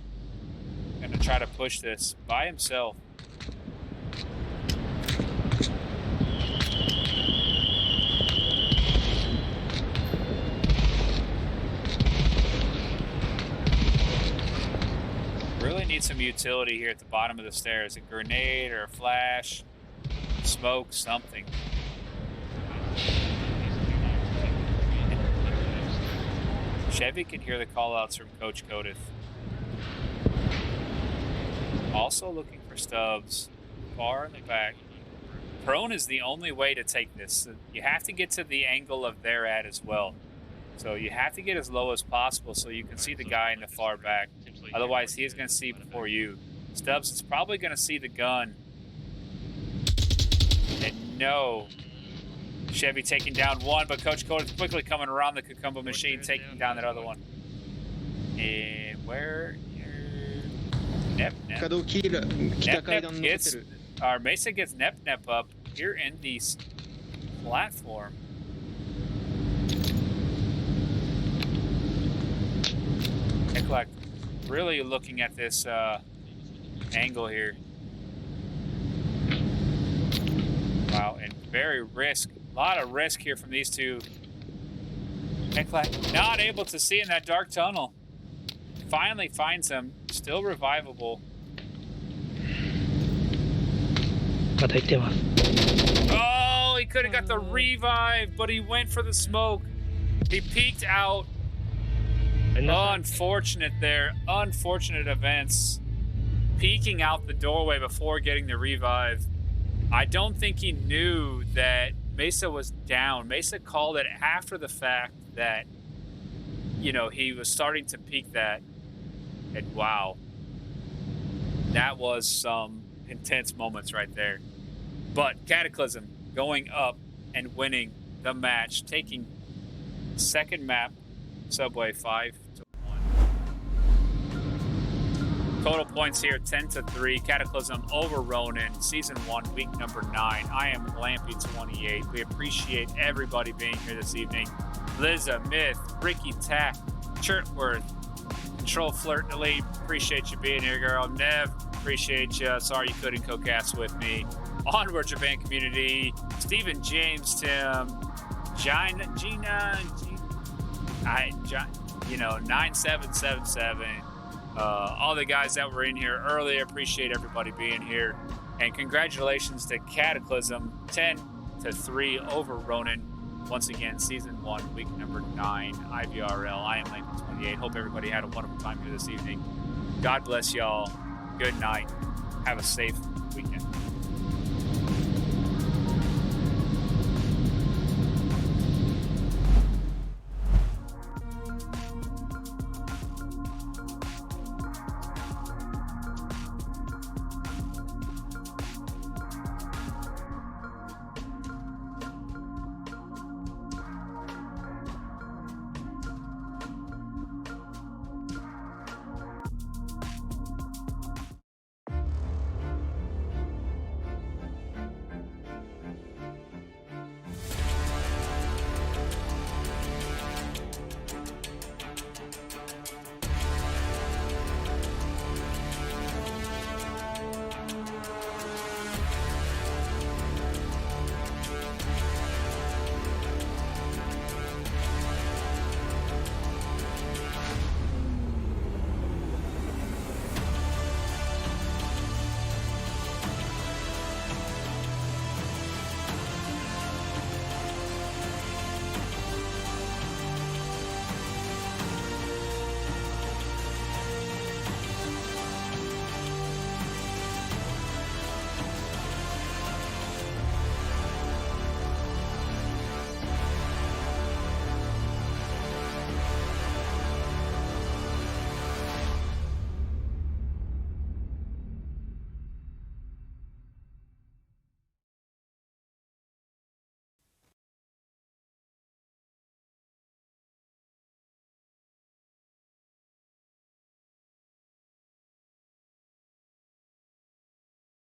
gonna try to push this by himself. Really need some utility here at the bottom of the stairs. A grenade or a flash, smoke, something. Chevy can hear the call-outs from Coach Codith. Also looking for Stubbs far in the back. Prone is the only way to take this. You have to get to the angle of they're at as well. So you have to get as low as possible so you can see the guy in the far back. Otherwise, he's going to see before you. Stubbs is probably going to see the gun. And no. Chevy taking down one, but Coach Codith quickly coming around the Cucumba machine, taking down that other one. And where? Nep. Nep gets, or Mesa gets Nep up here in the platform. Heclac really looking at this angle here. Wow, and very a lot of risk here from these two. Heclac not able to see in that dark tunnel. Finally finds him, still revivable. Oh, he could have got the revive, but he went for the smoke. He peeked out. Unfortunate there. Unfortunate events. Peeking out the doorway before getting the revive. I don't think he knew that Mesa was down. Mesa called it after the fact that, you know, he was starting to peek that. And wow. That was some intense moments right there. But Cataclysm going up and winning the match, taking second map, Subway 5-1. Total points here 10-3. Cataclysm over Ronin, season 1, week number 9. I am Lampy28. We appreciate everybody being here this evening. Liza, Myth, Ricky Tack, Chirtworth, Control Flirt Delete. Appreciate you being here, girl. Nev, appreciate you. Sorry you couldn't co-cast with me. Onward Japan community. Stephen James, Tim, Gina, 9777. All the guys that were in here earlier, appreciate everybody being here. And congratulations to Cataclysm, 10-3 over Ronin. Once again, season 1, week number 9, IVRL. I am Lampy28. Hope everybody had a wonderful time here this evening. God bless y'all. Good night. Have a safe weekend.